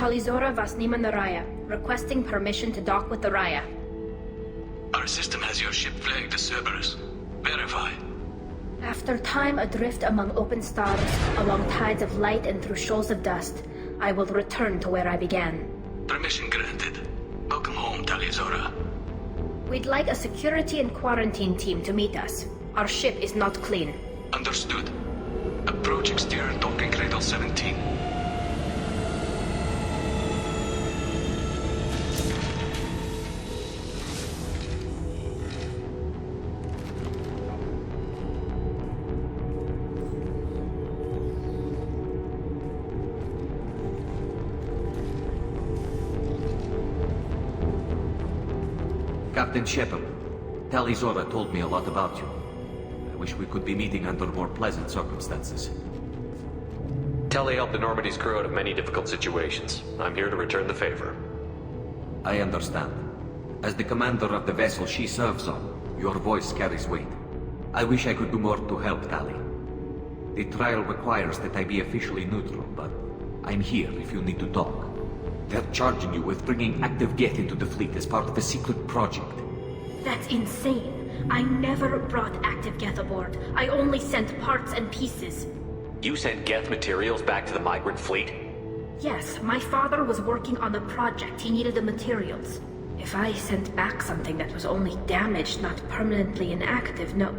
Talizora Vasnima Naraya, requesting permission to dock with the Raya. Our system has your ship flagged as Cerberus. Verify. After time adrift among open stars, along tides of light and through shoals of dust, I will return to where I began. Permission granted. Welcome home, Talizora. We'd like a security and quarantine team to meet us. Our ship is not clean. Understood. Approach exterior docking cradle 17. Captain Shepard, Talizora told me a lot about you. I wish we could be meeting under more pleasant circumstances. Tali helped the Normandy's crew out of many difficult situations. I'm here to return the favor. I understand. As the commander of the vessel she serves on, your voice carries weight. I wish I could do more to help Tali. The trial requires that I be officially neutral, but I'm here if you need to talk. They're charging you with bringing active Geth into the fleet as part of a secret project. That's insane. I never brought active Geth aboard. I only sent parts and pieces. You sent Geth materials back to the migrant fleet? Yes, my father was working on a project. He needed the materials. If I sent back something that was only damaged, not permanently inactive, no,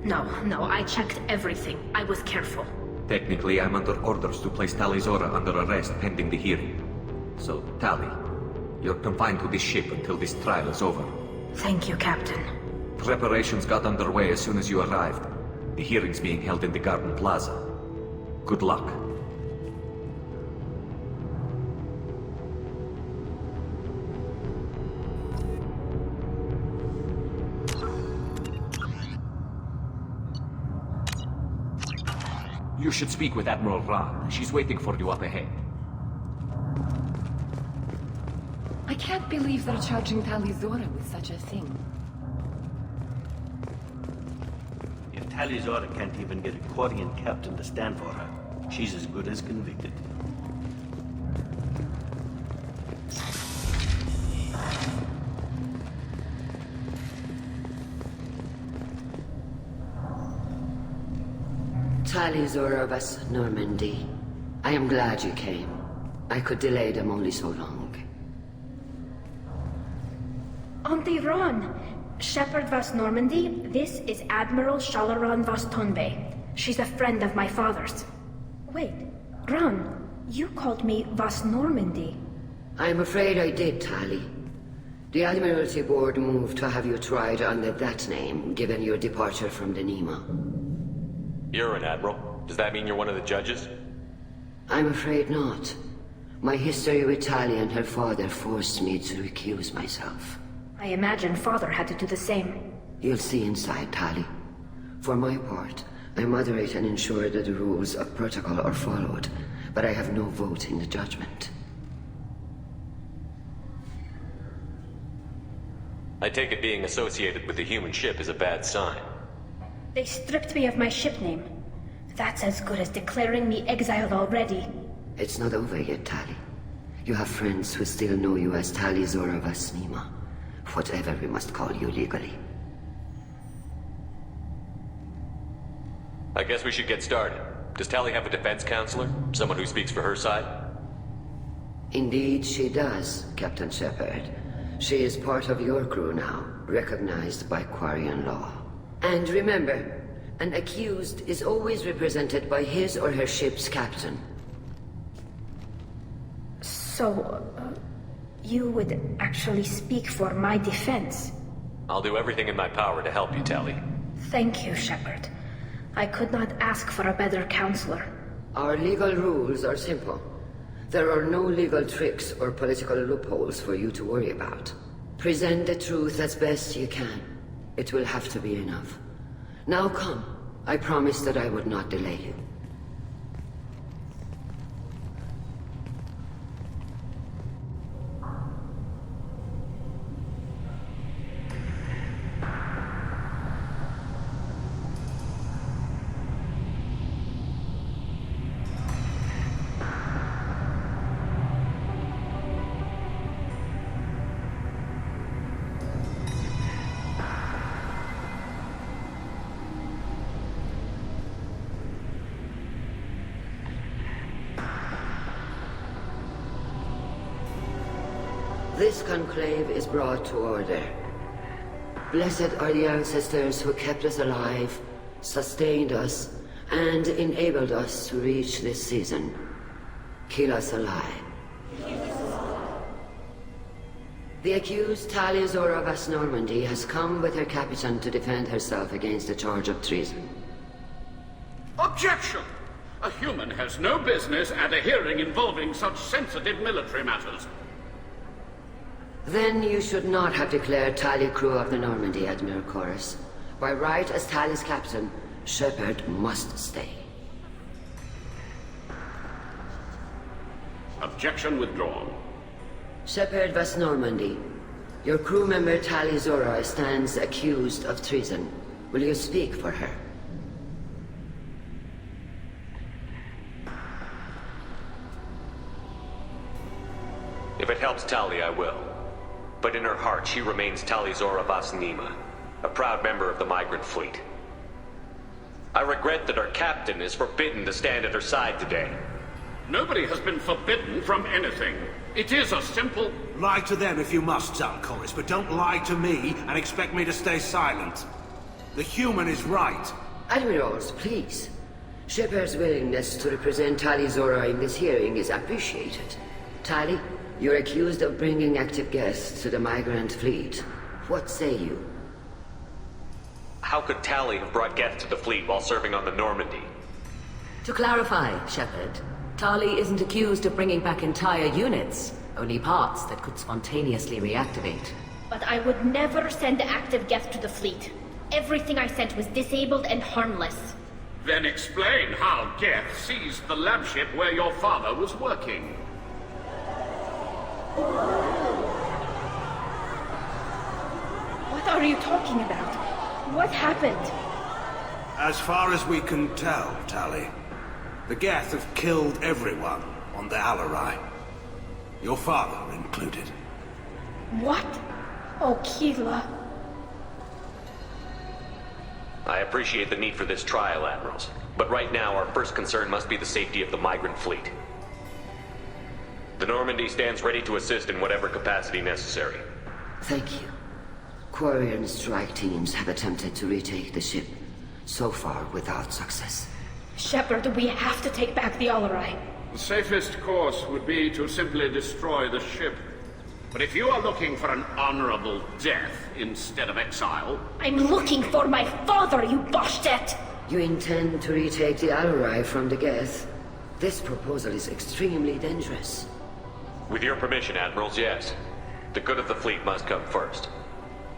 I checked everything. I was careful. Technically, I'm under orders to place Talizora under arrest pending the hearing. So, Tali, you're confined to this ship until this trial is over. Thank you, Captain. Preparations got underway as soon as you arrived. The hearing's being held in the Garden Plaza. Good luck. You should speak with Admiral Ra. She's waiting for you up ahead. I can't believe they're charging Talizora with such a thing. If Talizora can't even get a Quarian captain to stand for her, she's as good as convicted. Talizora vas Normandy. I am glad you came. I could delay them only so long. Auntie Ron! Shepard vas Normandy, this is Admiral Shalaran vas Tonbe. She's a friend of my father's. Wait, Ron, you called me vas Normandy. I'm afraid I did, Tali. The Admiralty Board moved to have you tried under that name, given your departure from the Nima. You're an admiral. Does that mean you're one of the judges? I'm afraid not. My history with Tali and her father forced me to recuse myself. I imagine Father had to do the same. You'll see inside, Tali. For my part, I moderate and ensure that the rules of protocol are followed, but I have no vote in the judgment. I take it being associated with the human ship is a bad sign. They stripped me of my ship name. That's as good as declaring me exiled already. It's not over yet, Tali. You have friends who still know you as Tali Zora Vasnima. Whatever we must call you legally. I guess we should get started. Does Tali have a defense counselor? Someone who speaks for her side? Indeed, she does, Captain Shepard. She is part of your crew now, recognized by Quarian law. And remember, an accused is always represented by his or her ship's captain. So, you would actually speak for my defense? I'll do everything in my power to help you, Tali. Thank you, Shepard. I could not ask for a better counselor. Our legal rules are simple. There are no legal tricks or political loopholes for you to worry about. Present the truth as best you can. It will have to be enough. Now come. I promised that I would not delay you. This conclave is brought to order. Blessed are the ancestors who kept us alive, sustained us, and enabled us to reach this season. Keep us alive. The accused Tali Zora Vas Normandy has come with her captain to defend herself against a charge of treason. Objection! A human has no business at a hearing involving such sensitive military matters. Then you should not have declared Tali crew of the Normandy, Admiral Chorus. By right as Tali's captain, Shepard must stay. Objection withdrawn. Shepard Vas Normandy, your crew member Tali Zora stands accused of treason. Will you speak for her? If it helps Tali, I will. But in her heart, she remains Tali Zora Vasnima, a proud member of the migrant fleet. I regret that our captain is forbidden to stand at her side today. Nobody has been forbidden from anything. It is a simple... Lie to them if you must, Zalcoris, but don't lie to me and expect me to stay silent. The human is right. Admirals, please. Shepard's willingness to represent Tali Zora in this hearing is appreciated. Tali, you're accused of bringing active guests to the migrant fleet. What say you? How could Tali have brought guests to the fleet while serving on the Normandy? To clarify, Shepard, Tali isn't accused of bringing back entire units, only parts that could spontaneously reactivate. But I would never send active guests to the fleet. Everything I sent was disabled and harmless. Then explain how Geth seized the lab ship where your father was working. What are you talking about? What happened? As far as we can tell, Tali, the Geth have killed everyone on the Alarai. Your father included. What? Oh, Keela. I appreciate the need for this trial, Admirals. But right now, our first concern must be the safety of the migrant fleet. The Normandy stands ready to assist in whatever capacity necessary. Thank you. Quarian strike teams have attempted to retake the ship, so far without success. Shepard, we have to take back the Alarai. The safest course would be to simply destroy the ship. But if you are looking for an honorable death instead of exile... I'm looking for my father, you Boshtet! You intend to retake the Alarai from the Geth? This proposal is extremely dangerous. With your permission, Admirals, yes. The good of the fleet must come first.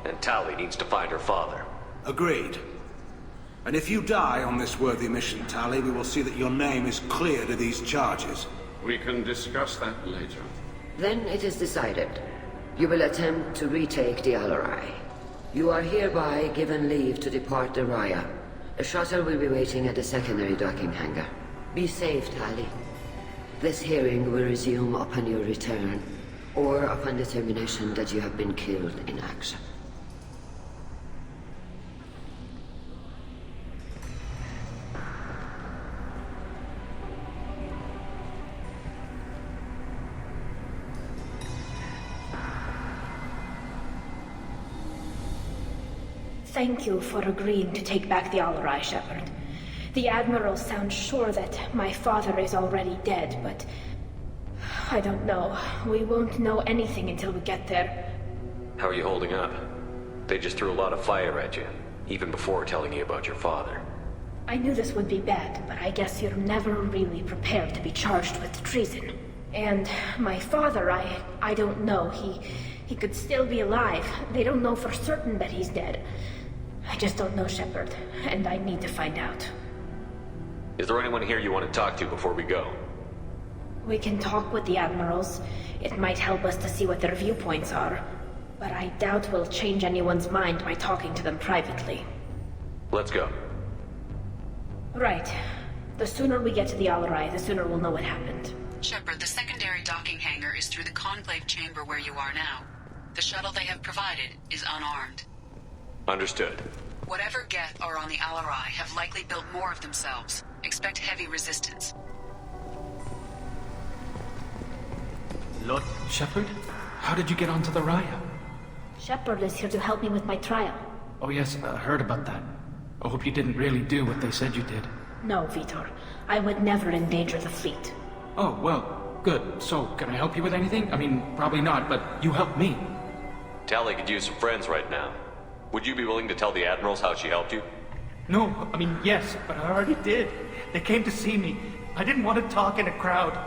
and Tali needs to find her father. Agreed. And if you die on this worthy mission, Tali, we will see that your name is cleared of these charges. We can discuss that later. Then it is decided. You will attempt to retake the Alarai. You are hereby given leave to depart the Raya. A shuttle will be waiting at the secondary docking hangar. Be safe, Tali. This hearing will resume upon your return, or upon determination that you have been killed in action. Thank you for agreeing to take back the Alarai, Shepard. The Admiral sounds sure that my father is already dead, but... I don't know. We won't know anything until we get there. How are you holding up? They just threw a lot of fire at you, even before telling you about your father. I knew this would be bad, but I guess you're never really prepared to be charged with treason. And my father, I don't know. He could still be alive. They don't know for certain that he's dead. I just don't know, Shepard, and I need to find out. Is there anyone here you want to talk to before we go? We can talk with the Admirals. It might help us to see what their viewpoints are. But I doubt we'll change anyone's mind by talking to them privately. Let's go. Right. The sooner we get to the Alarai, the sooner we'll know what happened. Shepard, the secondary docking hangar is through the conclave chamber where you are now. The shuttle they have provided is unarmed. Understood. Whatever Geth are on the Alarai have likely built more of themselves. Expect heavy resistance. Lord Shepard? How did you get onto the Raya? Shepard is here to help me with my trial. Oh yes, I heard about that. I hope you didn't really do what they said you did. No, Vitor. I would never endanger the fleet. Oh, well, good. So, can I help you with anything? I mean, probably not, but you helped me. Tali could use some friends right now. Would you be willing to tell the Admirals how she helped you? No, I mean, yes, but I already did. They came to see me. I didn't want to talk in a crowd.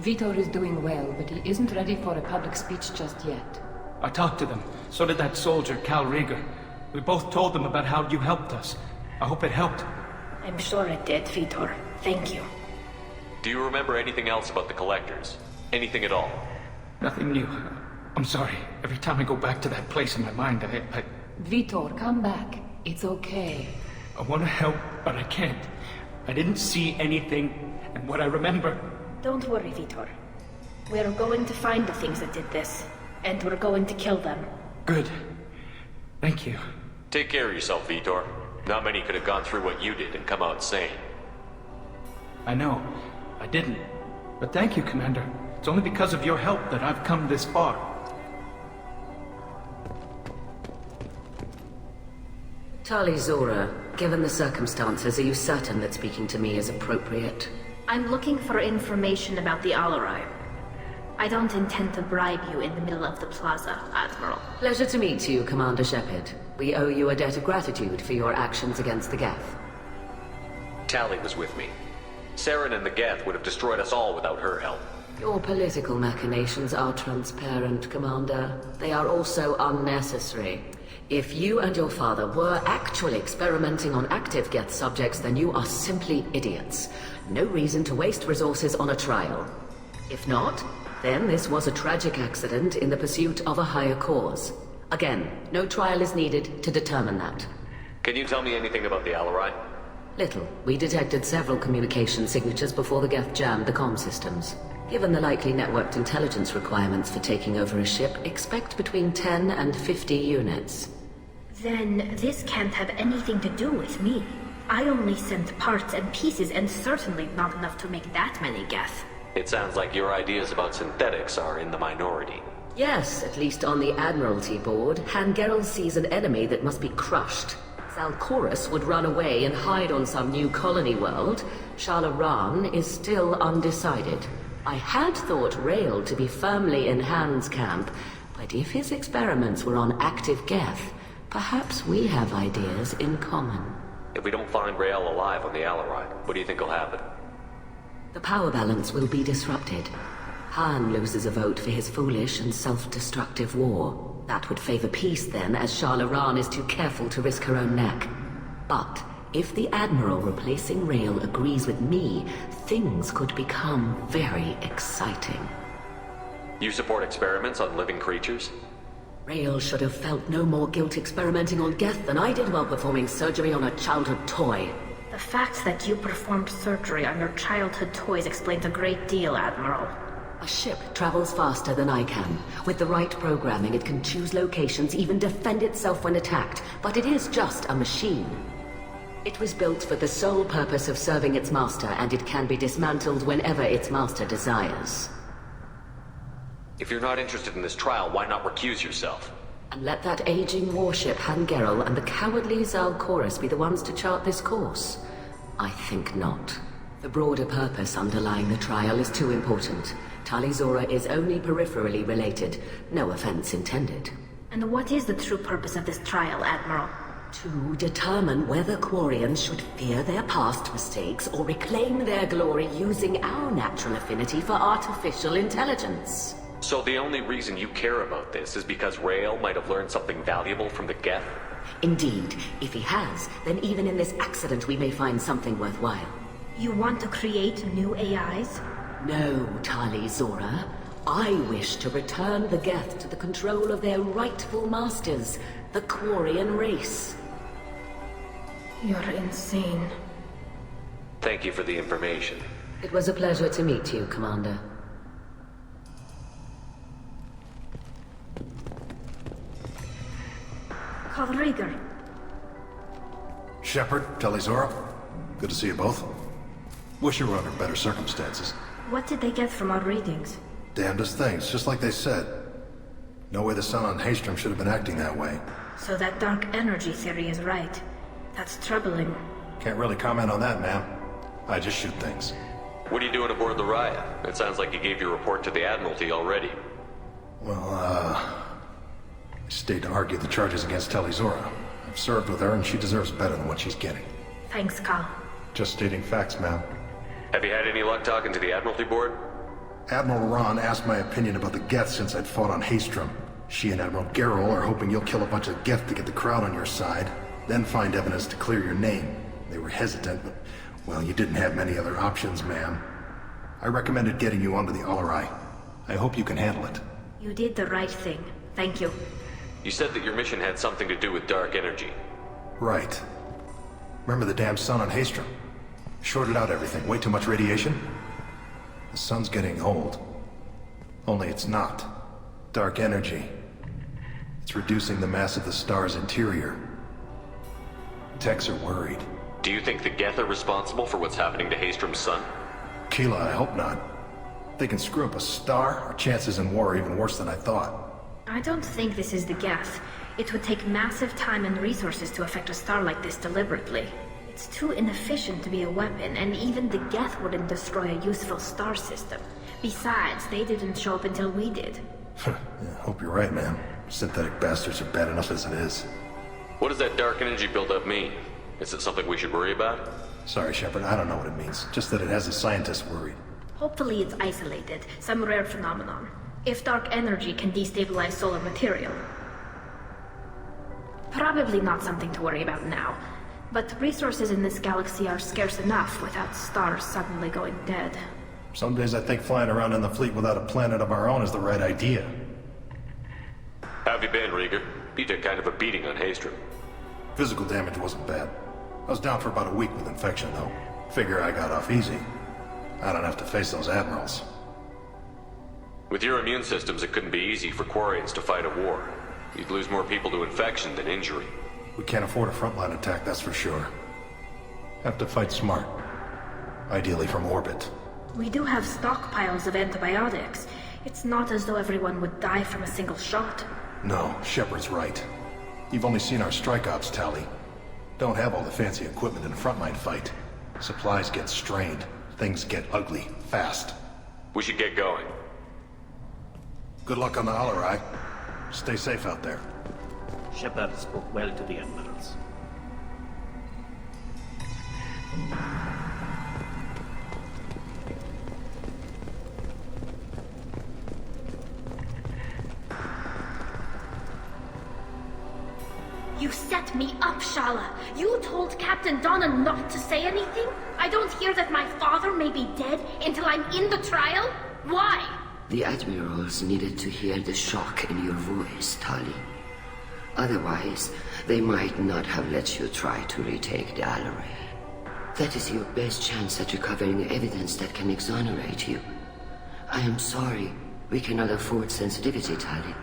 Vitor is doing well, but he isn't ready for a public speech just yet. I talked to them. So did that soldier, Cal Rieger. We both told them about how you helped us. I hope it helped. I'm sure it did, Vitor. Thank you. Do you remember anything else about the Collectors? Anything at all? Nothing new. I'm sorry. Every time I go back to that place in my mind, I... Vitor, come back. It's okay. I want to help, but I can't. I didn't see anything, and what I remember... Don't worry, Vitor. We're going to find the things that did this, and we're going to kill them. Good. Thank you. Take care of yourself, Vitor. Not many could have gone through what you did and come out sane. I know. I didn't. But thank you, Commander. It's only because of your help that I've come this far. Tali Zora, given the circumstances, are you certain that speaking to me is appropriate? I'm looking for information about the Alarai. I don't intend to bribe you in the middle of the plaza, Admiral. Pleasure to meet you, Commander Shepard. We owe you a debt of gratitude for your actions against the Geth. Tali was with me. Saren and the Geth would have destroyed us all without her help. Your political machinations are transparent, Commander. They are also unnecessary. If you and your father were actually experimenting on active Geth subjects, then you are simply idiots. No reason to waste resources on a trial. If not, then this was a tragic accident in the pursuit of a higher cause. Again, no trial is needed to determine that. Can you tell me anything about the Alarai? Little. We detected several communication signatures before the Geth jammed the comm systems. Given the likely networked intelligence requirements for taking over a ship, expect between 10 and 50 units. Then this can't have anything to do with me. I only sent parts and pieces, and certainly not enough to make that many Geth. It sounds like your ideas about synthetics are in the minority. Yes, at least on the Admiralty board, Hangerel sees an enemy that must be crushed. Salchorus would run away and hide on some new colony world. Shalaran is still undecided. I had thought Rael to be firmly in Han's camp, but if his experiments were on active Geth, perhaps we have ideas in common. If we don't find Rael alive on the Alarai, what do you think will happen? The power balance will be disrupted. Han loses a vote for his foolish and self-destructive war. That would favor peace then, as Shalaran is too careful to risk her own neck. But if the Admiral replacing Rail agrees with me, things could become very exciting. You support experiments on living creatures? Rail should have felt no more guilt experimenting on Geth than I did while performing surgery on a childhood toy. The fact that you performed surgery on your childhood toys explains a great deal, Admiral. A ship travels faster than I can. With the right programming, it can choose locations, even defend itself when attacked. But it is just a machine. It was built for the sole purpose of serving its master, and it can be dismantled whenever its master desires. If you're not interested in this trial, why not recuse yourself? And let that aging warship Hangerel and the cowardly Zalcorus be the ones to chart this course? I think not. The broader purpose underlying the trial is too important. Tali Zora is only peripherally related. No offense intended. And what is the true purpose of this trial, Admiral? To determine whether Quarians should fear their past mistakes or reclaim their glory using our natural affinity for artificial intelligence. So the only reason you care about this is because Rael might have learned something valuable from the Geth? Indeed. If he has, then even in this accident we may find something worthwhile. You want to create new AIs? No, Tali Zora. I wish to return the Geth to the control of their rightful masters, the Quarian race. You're insane. Thank you for the information. It was a pleasure to meet you, Commander. Rieger. Shepard, Tali Zora. Good to see you both. Wish you were under better circumstances. What did they get from our readings? Damnedest things, just like they said. No way the sun on Haystrom should have been acting that way. So that dark energy theory is right. That's troubling. Can't really comment on that, ma'am. I just shoot things. What are you doing aboard the Raya? It sounds like you gave your report to the Admiralty already. Well, I stayed to argue the charges against Tali Zora. I've served with her and she deserves better than what she's getting. Thanks, Cal. Just stating facts, ma'am. Have you had any luck talking to the Admiralty board? Admiral Ron asked my opinion about the Geth since I'd fought on Haystrom. She and Admiral Garrus are hoping you'll kill a bunch of Geth to get the crowd on your side, then find evidence to clear your name. They were hesitant, but, well, you didn't have many other options, ma'am. I recommended getting you onto the Alarai. I hope you can handle it. You did the right thing. Thank you. You said that your mission had something to do with dark energy. Right. Remember the damn sun on Haystrom? Shorted out everything. Way too much radiation? The sun's getting old. Only it's not. Dark energy. It's reducing the mass of the star's interior. Techs are worried. Do you think the Geth are responsible for what's happening to Haystrom's sun? Keela, I hope not. If they can screw up a star, our chances in war are even worse than I thought. I don't think this is the Geth. It would take massive time and resources to affect a star like this deliberately. It's too inefficient to be a weapon, and even the Geth wouldn't destroy a useful star system. Besides, they didn't show up until we did. Yeah, hope you're right, man. Synthetic bastards are bad enough as it is. What does that dark energy buildup mean? Is it something we should worry about? Sorry, Shepard, I don't know what it means. Just that it has the scientists worried. Hopefully it's isolated, some rare phenomenon. If dark energy can destabilize solar material. Probably not something to worry about now. But resources in this galaxy are scarce enough without stars suddenly going dead. Some days I think flying around in the fleet without a planet of our own is the right idea. How have you been, Rieger? You took kind of a beating on Haystrom. Physical damage wasn't bad. I was down for about a week with infection, though. Figure I got off easy. I don't have to face those admirals. With your immune systems, it couldn't be easy for Quarians to fight a war. You'd lose more people to infection than injury. We can't afford a frontline attack, that's for sure. Have to fight smart. Ideally from orbit. We do have stockpiles of antibiotics. It's not as though everyone would die from a single shot. No, Shepard's right. You've only seen our strike ops, Tali. Don't have all the fancy equipment in a frontline fight. Supplies get strained. Things get ugly, fast. We should get going. Good luck on the Alarai. Stay safe out there. Shepard spoke well to the admirals. You set me up, Shala. You told Captain Donna not to say anything? I don't hear that my father may be dead until I'm in the trial? Why? The admirals needed to hear the shock in your voice, Tali. Otherwise, they might not have let you try to retake the Alarai. That is your best chance at recovering evidence that can exonerate you. I am sorry. We cannot afford sensitivity, Tali.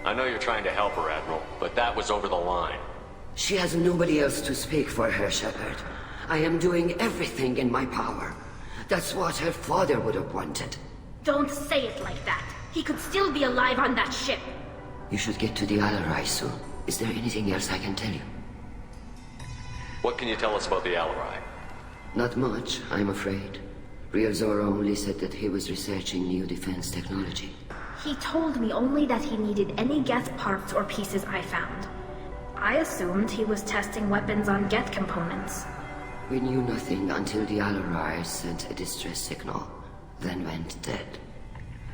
I know you're trying to help her, Admiral, but that was over the line. She has nobody else to speak for her, Shepard. I am doing everything in my power. That's what her father would have wanted. Don't say it like that. He could still be alive on that ship. You should get to the Alarai soon. Is there anything else I can tell you? What can you tell us about the Alarai? Not much, I'm afraid. Real Zora only said that he was researching new defense technology. He told me only that he needed any Geth parts or pieces I found. I assumed he was testing weapons on Geth components. We knew nothing until the Alarai sent a distress signal, then went dead.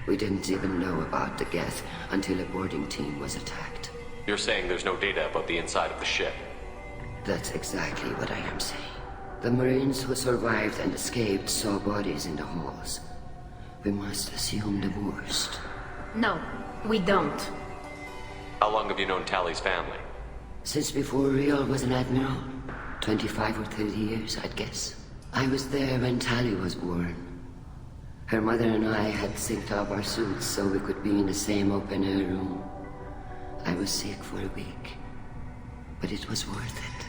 We didn't even know about the Geth until a boarding team was attacked. You're saying there's no data about the inside of the ship? That's exactly what I am saying. The Marines who survived and escaped saw bodies in the halls. We must assume the worst. No, we don't. How long have you known Tali's family? Since before Real was an admiral. 25 or 30 years, I'd guess. I was there when Tali was born. Her mother and I had synced up our suits so we could be in the same open-air room. I was sick for a week, but it was worth it.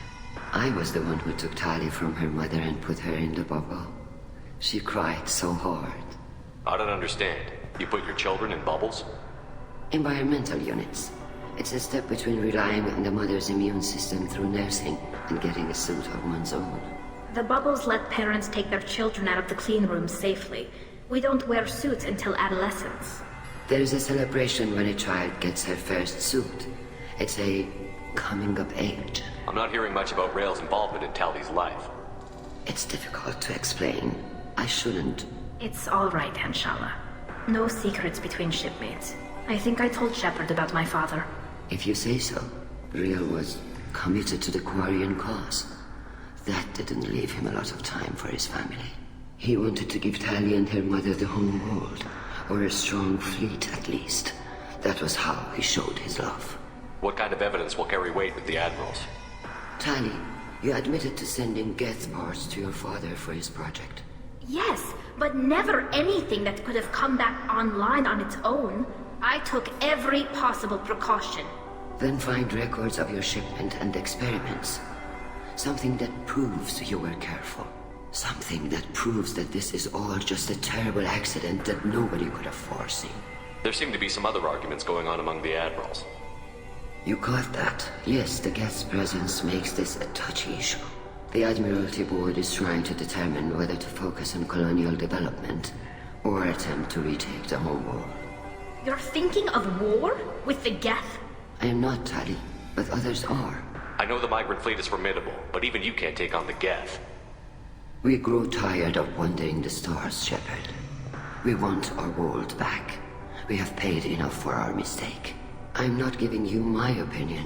I was the one who took Tali from her mother and put her in the bubble. She cried so hard. I don't understand. You put your children in bubbles? Environmental units. It's a step between relying on the mother's immune system through nursing and getting a suit of one's own. The bubbles let parents take their children out of the clean rooms safely. We don't wear suits until adolescence. There's a celebration when a child gets her first suit. It's a coming of age. I'm not hearing much about Rail's involvement in Tali's life. It's difficult to explain. I shouldn't. It's all right, Anshala. No secrets between shipmates. I think I told Shepard about my father. If you say so. Real was committed to the Quarian cause. That didn't leave him a lot of time for his family. He wanted to give Tali and her mother the home world, or a strong fleet at least. That was how he showed his love. What kind of evidence will carry weight with the admirals? Tali, you admitted to sending Geth parts to your father for his project. Yes, but never anything that could have come back online on its own. I took every possible precaution. Then find records of your shipment and experiments. Something that proves you were careful. Something that proves that this is all just a terrible accident that nobody could have foreseen. There seem to be some other arguments going on among the admirals. You caught that? Yes, the Geth's presence makes this a touchy issue. The Admiralty Board is trying to determine whether to focus on colonial development or attempt to retake the home world. You're thinking of war? With the Geth? I am not, Tali, but others are. I know the migrant fleet is formidable, but even you can't take on the Geth. We grow tired of wandering the stars, Shepard. We want our world back. We have paid enough for our mistake. I'm not giving you my opinion.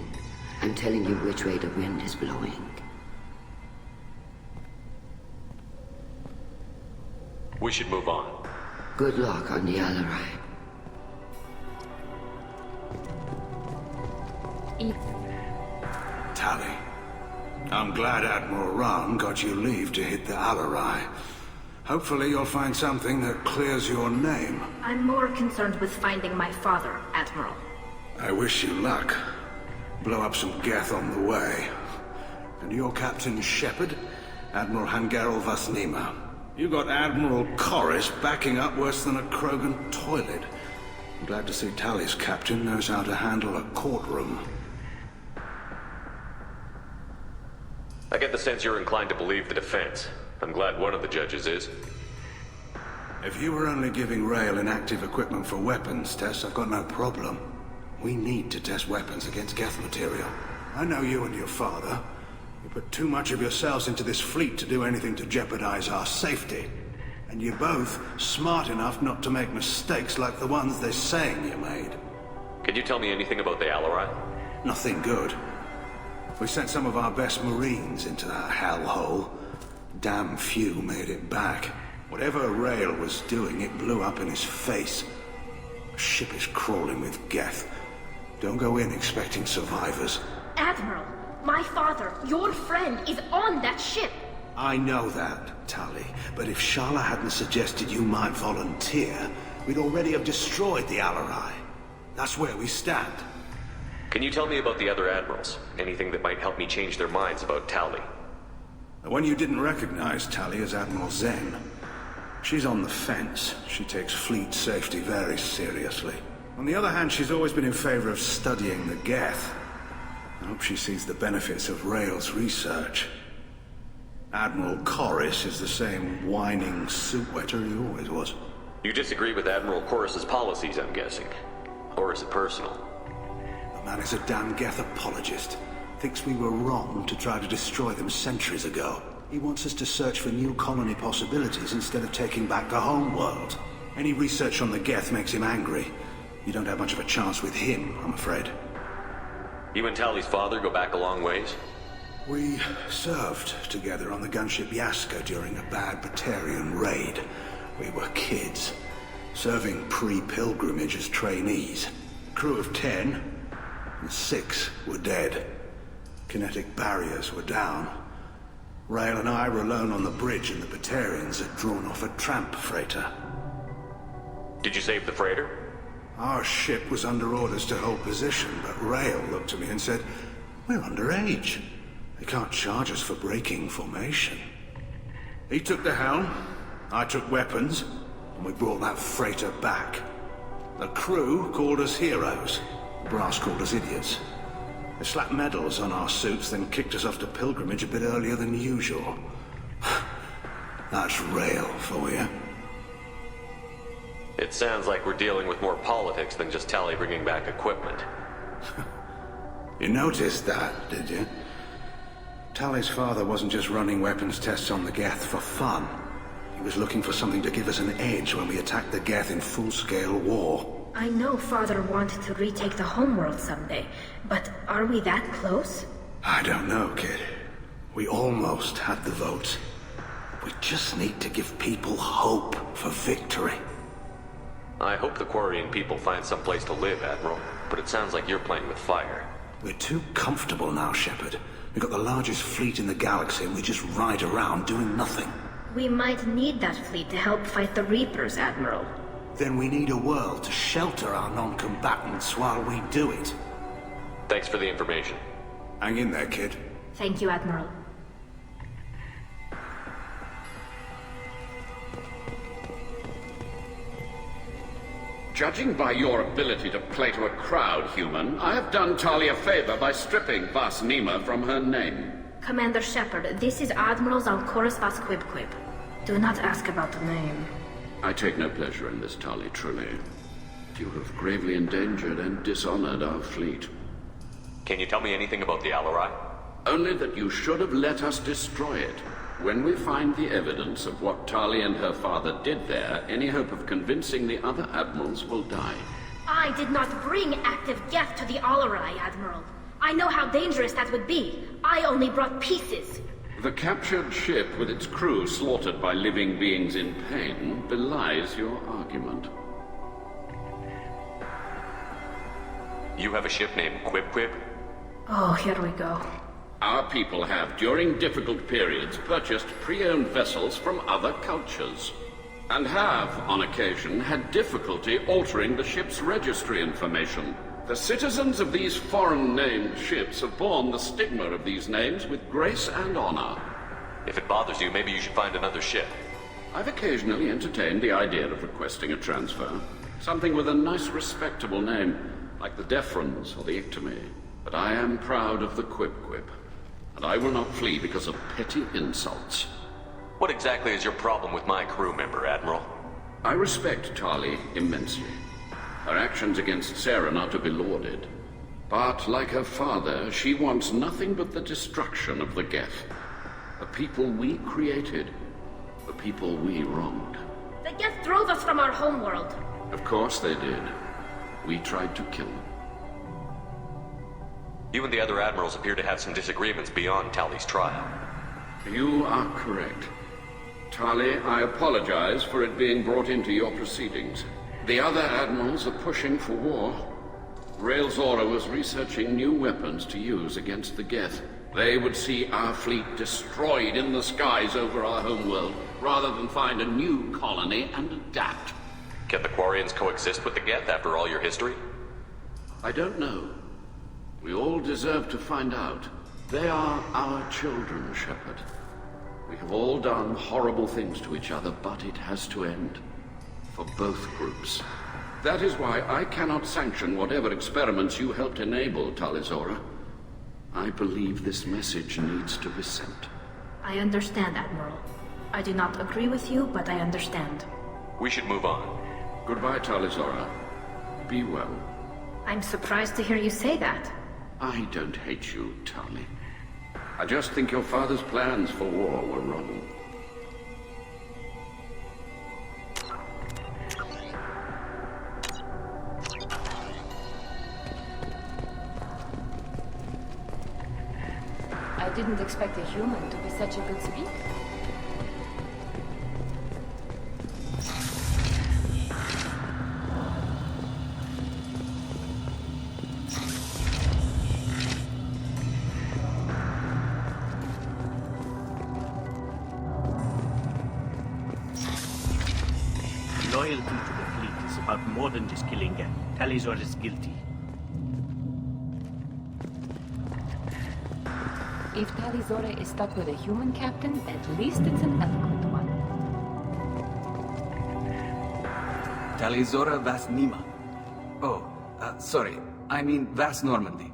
I'm telling you which way the wind is blowing. We should move on. Good luck on the Alarai. Tali, I'm glad Admiral Ran got you leave to hit the Alarai. Hopefully you'll find something that clears your name. I'm more concerned with finding my father, Admiral. I wish you luck. Blow up some Geth on the way. And your Captain Shepard, Admiral Hangarel Vasnima. You got Admiral Corris backing up worse than a Krogan toilet. I'm glad to see Tali's captain knows how to handle a courtroom. I get the sense you're inclined to believe the defense. I'm glad one of the judges is. If you were only giving Rail inactive equipment for weapons tests, I've got no problem. We need to test weapons against Geth material. I know you and your father. You put too much of yourselves into this fleet to do anything to jeopardize our safety. And you're both smart enough not to make mistakes like the ones they're saying you made. Can you tell me anything about the Alarai? Nothing good. We sent some of our best Marines into that hellhole. Damn few made it back. Whatever Rail was doing, it blew up in his face. The ship is crawling with Geth. Don't go in expecting survivors. Admiral, my father, your friend, is on that ship. I know that, Tali, but if Shala hadn't suggested you might volunteer, we'd already have destroyed the Alarai. That's where we stand. Can you tell me about the other admirals? Anything that might help me change their minds about Tali? The one you didn't recognize, Tali, is Admiral Zen. She's on the fence. She takes fleet safety very seriously. On the other hand, she's always been in favor of studying the Geth. I hope she sees the benefits of Rail's research. Admiral Corus is the same whining suit-wetter he always was. You disagree with Admiral Corus's policies, I'm guessing. Or is it personal? The man is a damn Geth apologist. Thinks we were wrong to try to destroy them centuries ago. He wants us to search for new colony possibilities instead of taking back the home world. Any research on the Geth makes him angry. You don't have much of a chance with him, I'm afraid. You and Tali's father go back a long ways? We served together on the gunship Yaska during a bad Batarian raid. We were kids, serving pre-pilgrimage as trainees. Crew of 10, and 6 were dead. Kinetic barriers were down. Rail and I were alone on the bridge, and the Batarians had drawn off a tramp freighter. Did you save the freighter? Our ship was under orders to hold position, but Rail looked at me and said, "We're underage. They can't charge us for breaking formation." He took the helm, I took weapons, and we brought that freighter back. The crew called us heroes. The brass called us idiots. They slapped medals on our suits, then kicked us off to pilgrimage a bit earlier than usual. That's Rail for you. It sounds like we're dealing with more politics than just Tali bringing back equipment. You noticed that, did you? Tali's father wasn't just running weapons tests on the Geth for fun. He was looking for something to give us an edge when we attacked the Geth in full-scale war. I know Father wanted to retake the homeworld someday, but are we that close? I don't know, kid. We almost had the vote. We just need to give people hope for victory. I hope the Quarian people find some place to live, Admiral, but it sounds like you're playing with fire. We're too comfortable now, Shepard. We've got the largest fleet in the galaxy and we just ride around doing nothing. We might need that fleet to help fight the Reapers, Admiral. Then we need a world to shelter our non-combatants while we do it. Thanks for the information. Hang in there, kid. Thank you, Admiral. Judging by your ability to play to a crowd, human, I have done Tali a favor by stripping Vas Nima from her name. Commander Shepard, this is Admiral Zalcorus Vas Quibquib. Do not ask about the name. I take no pleasure in this, Tali, truly. You have gravely endangered and dishonored our fleet. Can you tell me anything about the Alarai? Only that you should have let us destroy it. When we find the evidence of what Tali and her father did there, any hope of convincing the other admirals will die. I did not bring active Geth to the Alarai, Admiral. I know how dangerous that would be. I only brought pieces. The captured ship with its crew slaughtered by living beings in pain belies your argument. You have a ship named Quib? Oh, here we go. Our people have, during difficult periods, purchased pre-owned vessels from other cultures, and have, on occasion, had difficulty altering the ship's registry information. The citizens of these foreign-named ships have borne the stigma of these names with grace and honor. If it bothers you, maybe you should find another ship. I've occasionally entertained the idea of requesting a transfer. Something with a nice, respectable name, like the Defrons or the Ictomy. But I am proud of the Quib, and I will not flee because of petty insults. What exactly is your problem with my crew member, Admiral? I respect Tali immensely. Her actions against Saren are to be lauded. But, like her father, she wants nothing but the destruction of the Geth. The people we created. The people we wronged. The Geth drove us from our homeworld. Of course they did. We tried to kill them. You and the other admirals appear to have some disagreements beyond Tali's trial. You are correct. Tali, I apologize for it being brought into your proceedings. The other admirals are pushing for war. Rael Zora was researching new weapons to use against the Geth. They would see our fleet destroyed in the skies over our homeworld, rather than find a new colony and adapt. Can the Quarians coexist with the Geth after all your history? I don't know. We all deserve to find out. They are our children, Shepard. We have all done horrible things to each other, but it has to end. For both groups. That is why I cannot sanction whatever experiments you helped enable, Tali Zora. I believe this message needs to be sent. I understand, Admiral. I do not agree with you, but I understand. We should move on. Goodbye, Tali Zora. Be well. I'm surprised to hear you say that. I don't hate you, Tali. I just think your father's plans for war were wrong. I didn't expect a human to be such a good speaker. Loyalty to the fleet is about more than just killing Geth. Tali Zora is guilty. If Tali Zora is stuck with a human captain, at least it's an eloquent one. Tali Zora Vas Nima. Oh, sorry. I mean Vas Normandy.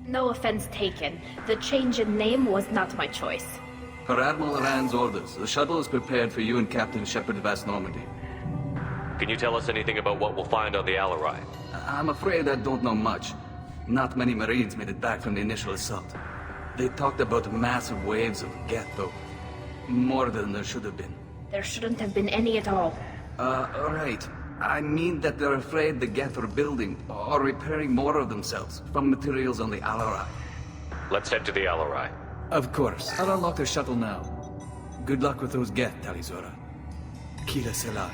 No offense taken. The change in name was not my choice. Per Admiral Rand's orders, the shuttle is prepared for you and Captain Shepard Vas Normandy. Can you tell us anything about what we'll find on the Alarai? I'm afraid I don't know much. Not many Marines made it back from the initial assault. They talked about massive waves of Geth, though. More than there should have been. There shouldn't have been any at all. Right. I mean that they're afraid the Geth are building or repairing more of themselves from materials on the Alarai. Let's head to the Alarai. Of course. I'll unlock the shuttle now. Good luck with those Geth, Tali Zora. Kila Selai.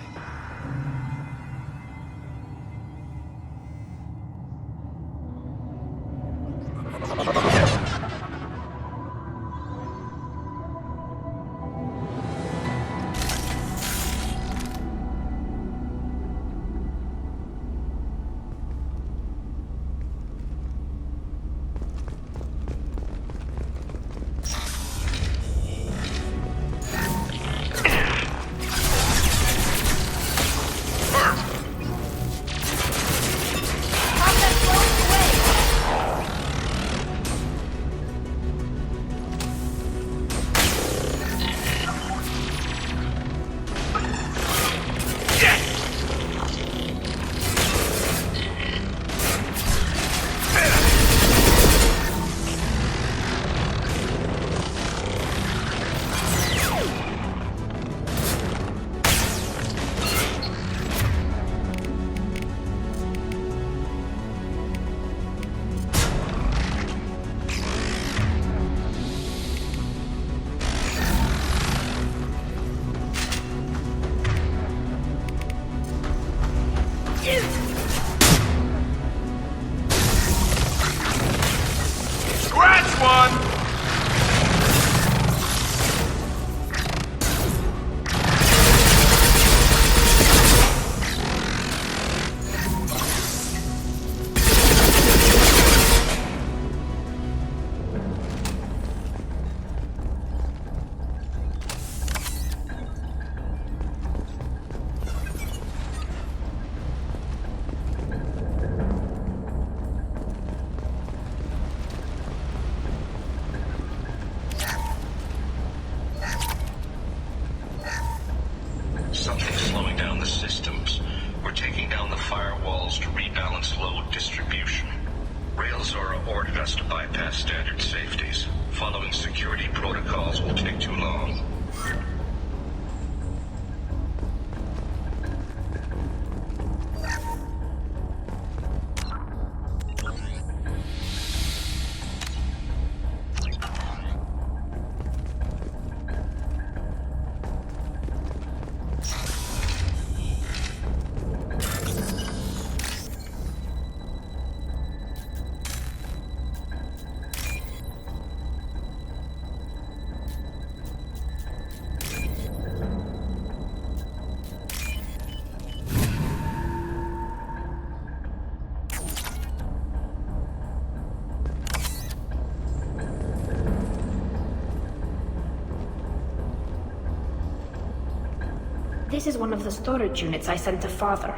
This is one of the storage units I sent to Father.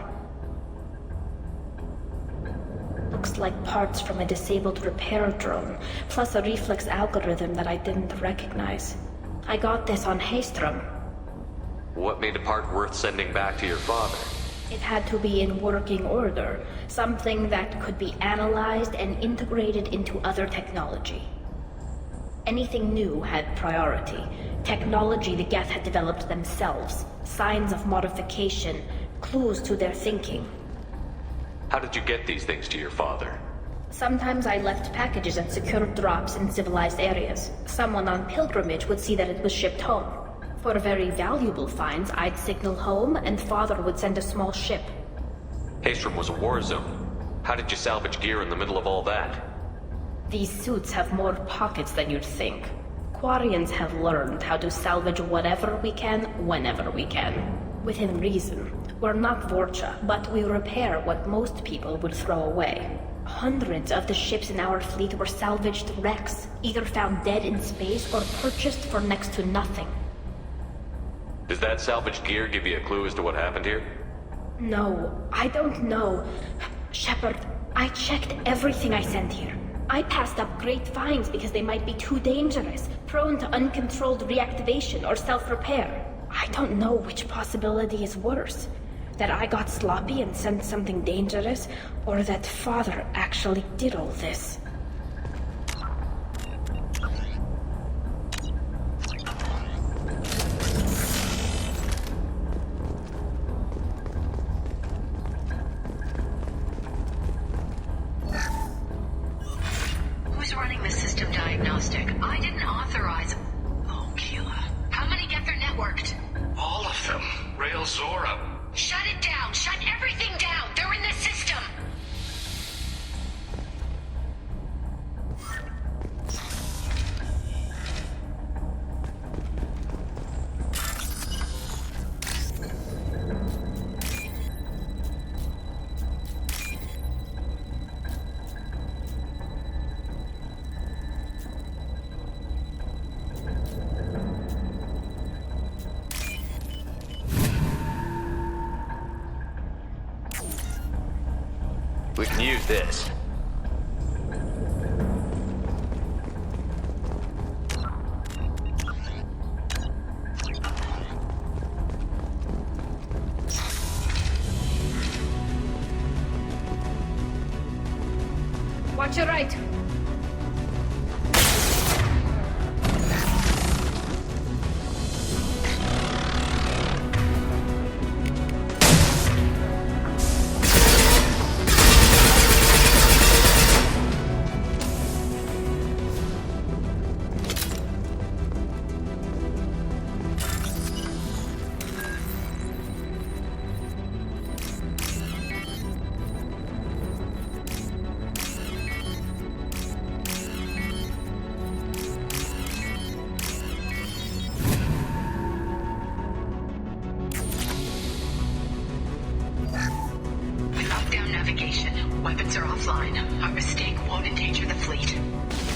Looks like parts from a disabled repair drone, plus a reflex algorithm that I didn't recognize. I got this on Haystrom. What made a part worth sending back to your father? It had to be in working order, something that could be analyzed and integrated into other technology. Anything new had priority. Technology the Geth had developed themselves, signs of modification, clues to their thinking. How did you get these things to your father? Sometimes I left packages at secure drops in civilized areas. Someone on pilgrimage would see that it was shipped home. For very valuable finds, I'd signal home, and Father would send a small ship. Haystrom was a war zone. How did you salvage gear in the middle of all that? These suits have more pockets than you'd think. Quarians have learned how to salvage whatever we can, whenever we can. Within reason. We're not Vorcha, but we repair what most people would throw away. Hundreds of the ships in our fleet were salvaged wrecks, either found dead in space or purchased for next to nothing. Does that salvaged gear give you a clue as to what happened here? No, I don't know. Shepard, I checked everything I sent here. I passed up great finds because they might be too dangerous, prone to uncontrolled reactivation or self-repair. I don't know which possibility is worse. That I got sloppy and sent something dangerous, or that Father actually did all this. Who's running the system diagnostic? I didn't authorize... Oh, Keela. How many Geth are networked? All of them. Rail Zora. Shut it down! Shut everything down! They're in the system! We can use this. Watch your right. Weapons are offline. Our mistake won't endanger the fleet.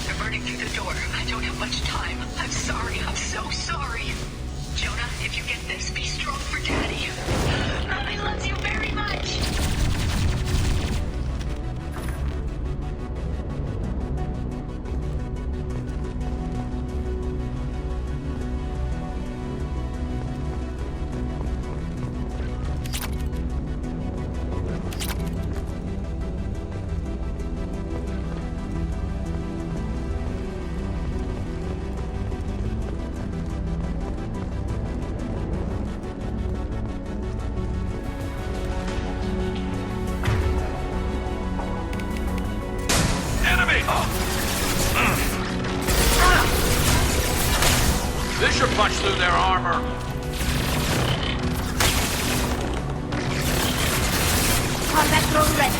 They're burning through the door. I don't have much time. I'm sorry. I'm so sorry. Jonah, if you get this, be strong for Daddy. I love you very much. This should punch through their armor. Combat drone ready.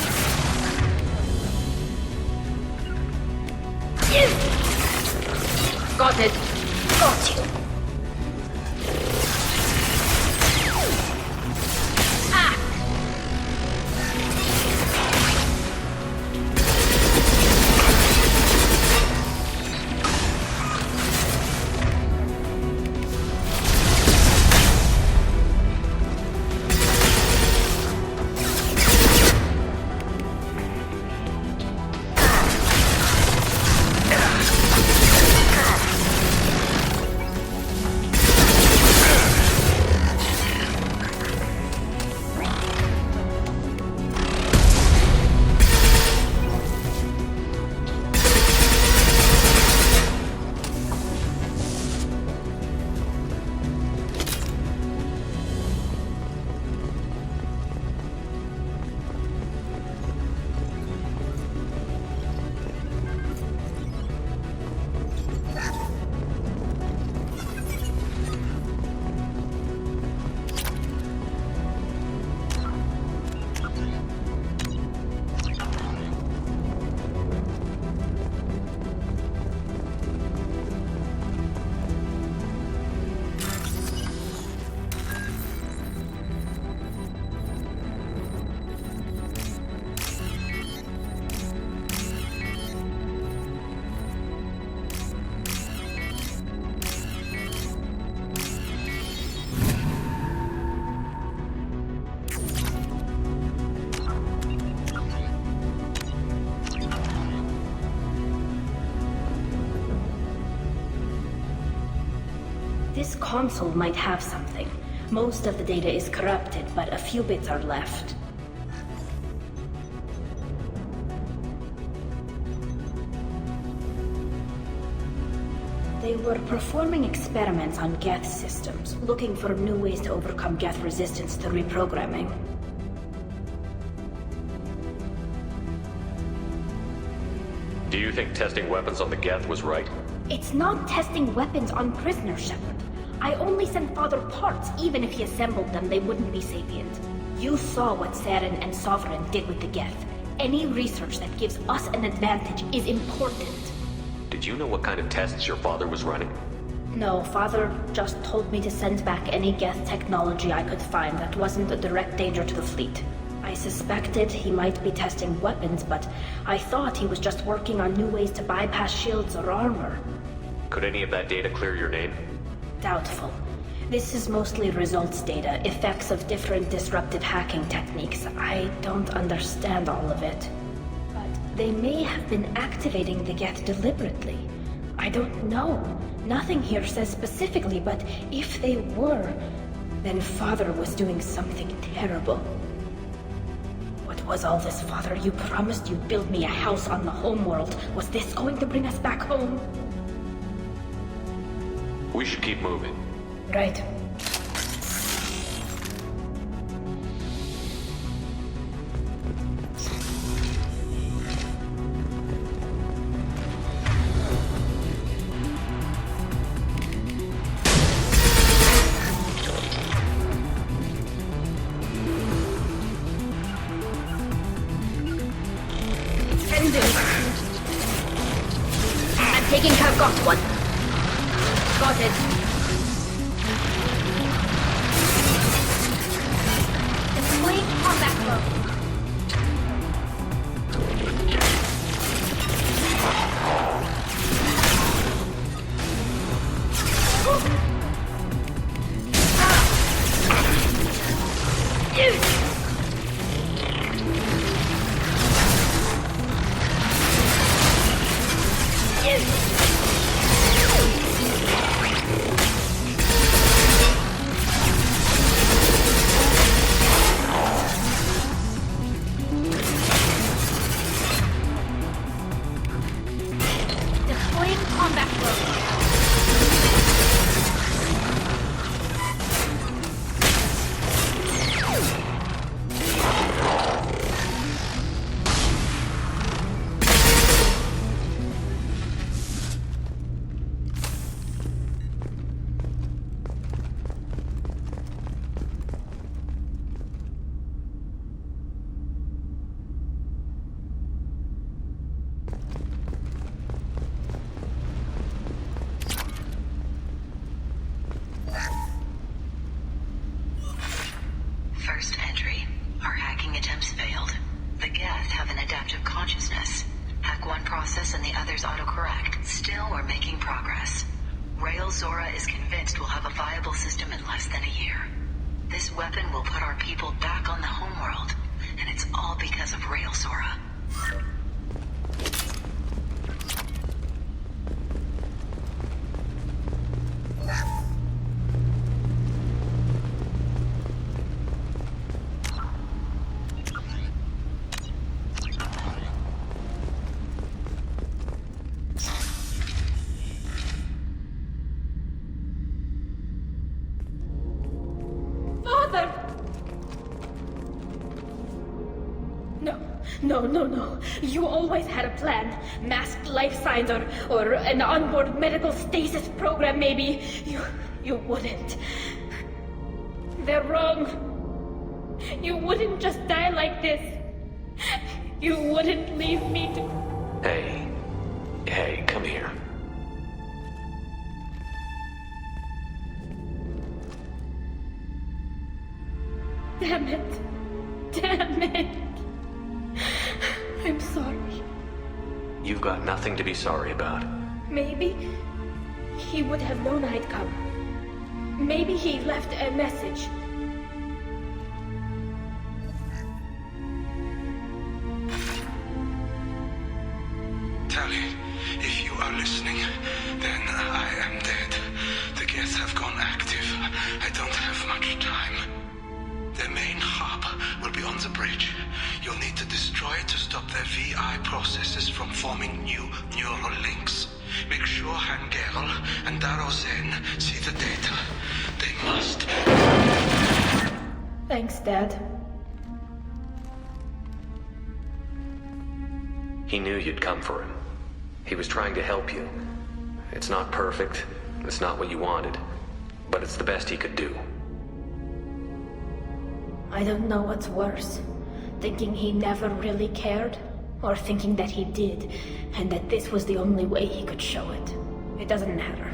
Got it. Got you. This console might have something. Most of the data is corrupted, but a few bits are left. They were performing experiments on Geth systems, looking for new ways to overcome Geth resistance to reprogramming. Do you think testing weapons on the Geth was right? It's not testing weapons on prisoners, Shepard. I only sent Father parts. Even if he assembled them, they wouldn't be sapient. You saw what Saren and Sovereign did with the Geth. Any research that gives us an advantage is important. Did you know what kind of tests your father was running? No, Father just told me to send back any Geth technology I could find that wasn't a direct danger to the fleet. I suspected he might be testing weapons, but I thought he was just working on new ways to bypass shields or armor. Could any of that data clear your name? Doubtful. This is mostly results data, effects of different disruptive hacking techniques. I don't understand all of it. But they may have been activating the Geth deliberately. I don't know. Nothing here says specifically, but if they were, then Father was doing something terrible. What was all this, Father? You promised you'd build me a house on the homeworld. Was this going to bring us back home? We should keep moving. Right. I'm taking care. Got one. Got it. Deploying combat mode. First entry. Our hacking attempts failed. The Geth have an adaptive consciousness. Hack one process and the others autocorrect. Still, we're making progress. Rail Zora is convinced we'll have a viable system in less than a year. This weapon will put our people back on the homeworld, and it's all because of Rail Zora. No. You always had a plan. Masked life signs or an onboard medical stasis program, maybe. You wouldn't. They're wrong. You wouldn't just die like this. You wouldn't leave me to... Hey, come here. Damn it. I'm sorry. You've got nothing to be sorry about. Maybe he would have known I'd come. Maybe he left a message. Tali, if you are listening, then I am dead. The Geth Geth have gone active. I don't have much time. Their main hub will be on the bridge. You'll need to destroy it to stop their VI processes from forming new neural links. Make sure Gerrel and Darozen see the data. They must. Thanks, Dad. He knew you'd come for him. He was trying to help you. It's not perfect. It's not what you wanted. But it's the best he could do. I don't know what's worse. Thinking he never really cared, or thinking that he did, and that this was the only way he could show it. It doesn't matter.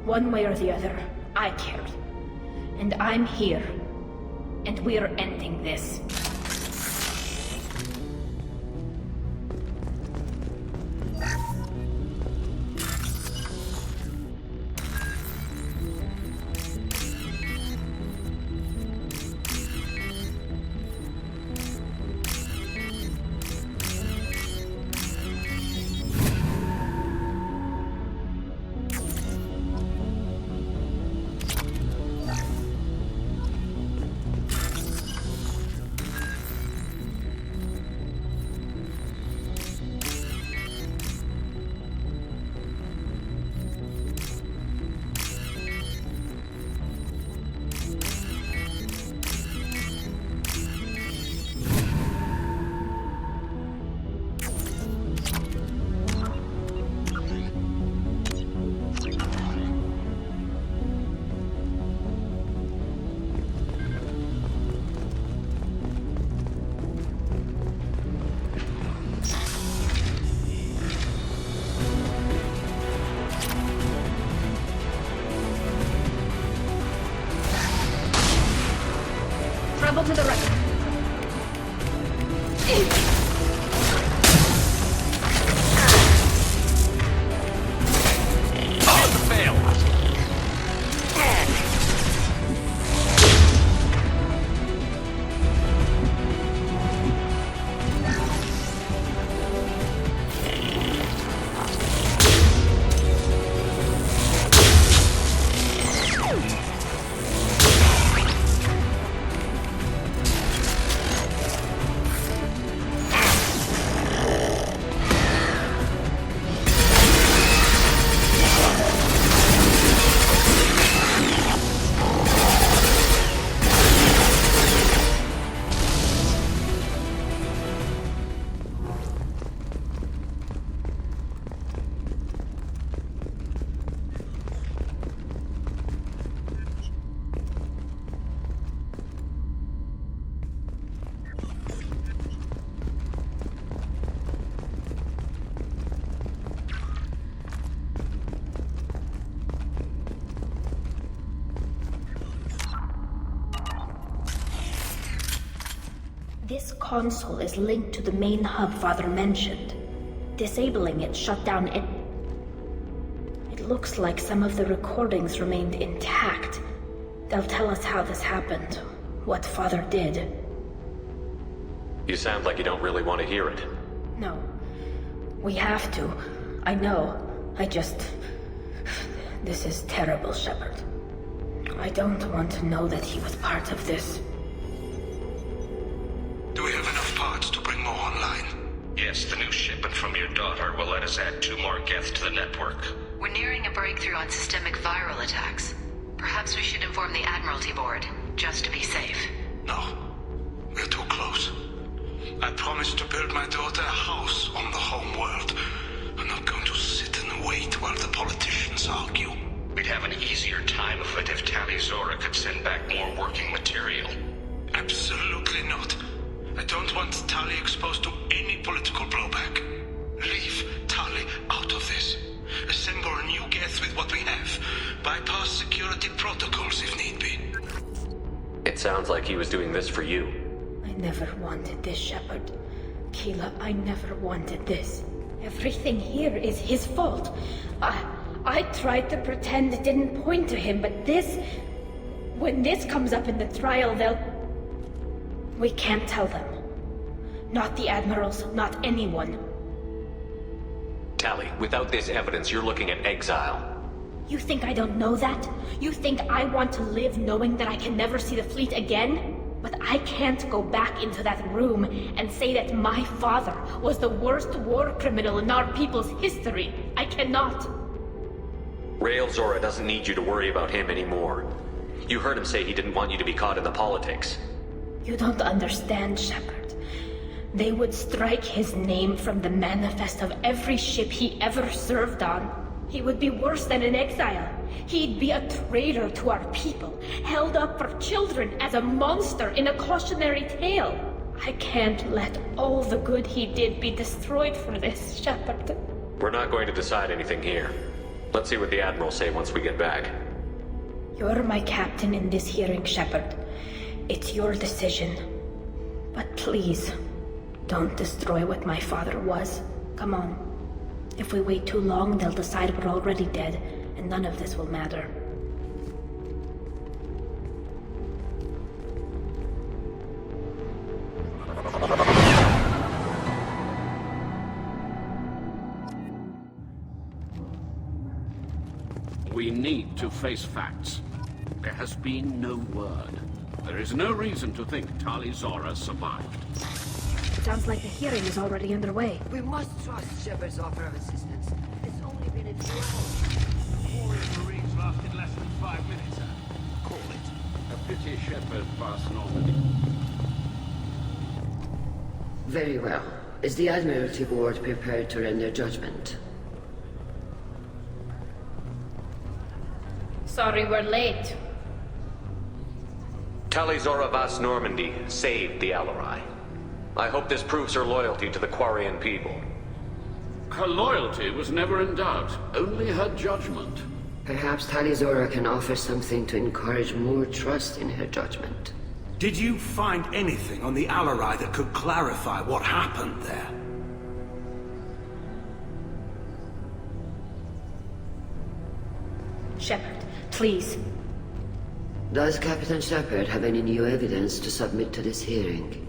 One way or the other, I cared. And I'm here. And we're ending this. Travel to the right. This console is linked to the main hub Father mentioned. Disabling it shut down it. It looks like some of the recordings remained intact. They'll tell us how this happened, what Father did. You sound like you don't really want to hear it. No. We have to. I know. This is terrible, Shepard. I don't want to know that he was part of this. Do we have enough parts to bring more online? Yes, the new shipment from your daughter will let us add 2 more Geth to the network. We're nearing a breakthrough on systemic viral attacks. Perhaps we should inform the Admiralty Board, just to be safe. No. We're too close. I promised to build my daughter a house on the home world. I'm not going to sit and wait while the politicians argue. We'd have an easier time of it if Tali Zora could send back more working material. Absolutely not. I don't want Tali exposed to any political blowback. Leave Tali out of this. Assemble a new Geth with what we have. Bypass security protocols if need be. It sounds like he was doing this for you. I never wanted this, Shepard. Keela, I never wanted this. Everything here is his fault. I tried to pretend it didn't point to him, but this... When this comes up in the trial, they'll... We can't tell them. Not the Admirals, not anyone. Tali, without this evidence, you're looking at exile. You think I don't know that? You think I want to live knowing that I can never see the fleet again? But I can't go back into that room and say that my father was the worst war criminal in our people's history. I cannot. Rail Zora doesn't need you to worry about him anymore. You heard him say he didn't want you to be caught in the politics. You don't understand, Shepard. They would strike his name from the manifest of every ship he ever served on. He would be worse than an exile. He'd be a traitor to our people, held up for children as a monster in a cautionary tale. I can't let all the good he did be destroyed for this, Shepard. We're not going to decide anything here. Let's see what the Admiral say once we get back. You're my captain in this hearing, Shepard. It's your decision. But please, don't destroy what my father was. Come on. If we wait too long, they'll decide we're already dead, and none of this will matter. We need to face facts. There has been no word. There is no reason to think Tali Zora survived. Sounds like the hearing is already underway. We must trust Shepard's offer of assistance. It's only been a few hours. War in the Marines lasted less than 5 minutes. Call it. A pity Shepard passed Normandy. Very well. Is the Admiralty Board prepared to render judgment? Sorry we're late. Tali Zora Vas Normandy saved the Alarai. I hope this proves her loyalty to the Quarian people. Her loyalty was never in doubt, only her judgment. Perhaps Tali Zora can offer something to encourage more trust in her judgment. Did you find anything on the Alarai that could clarify what happened there? Shepard, please. Does Captain Shepard have any new evidence to submit to this hearing?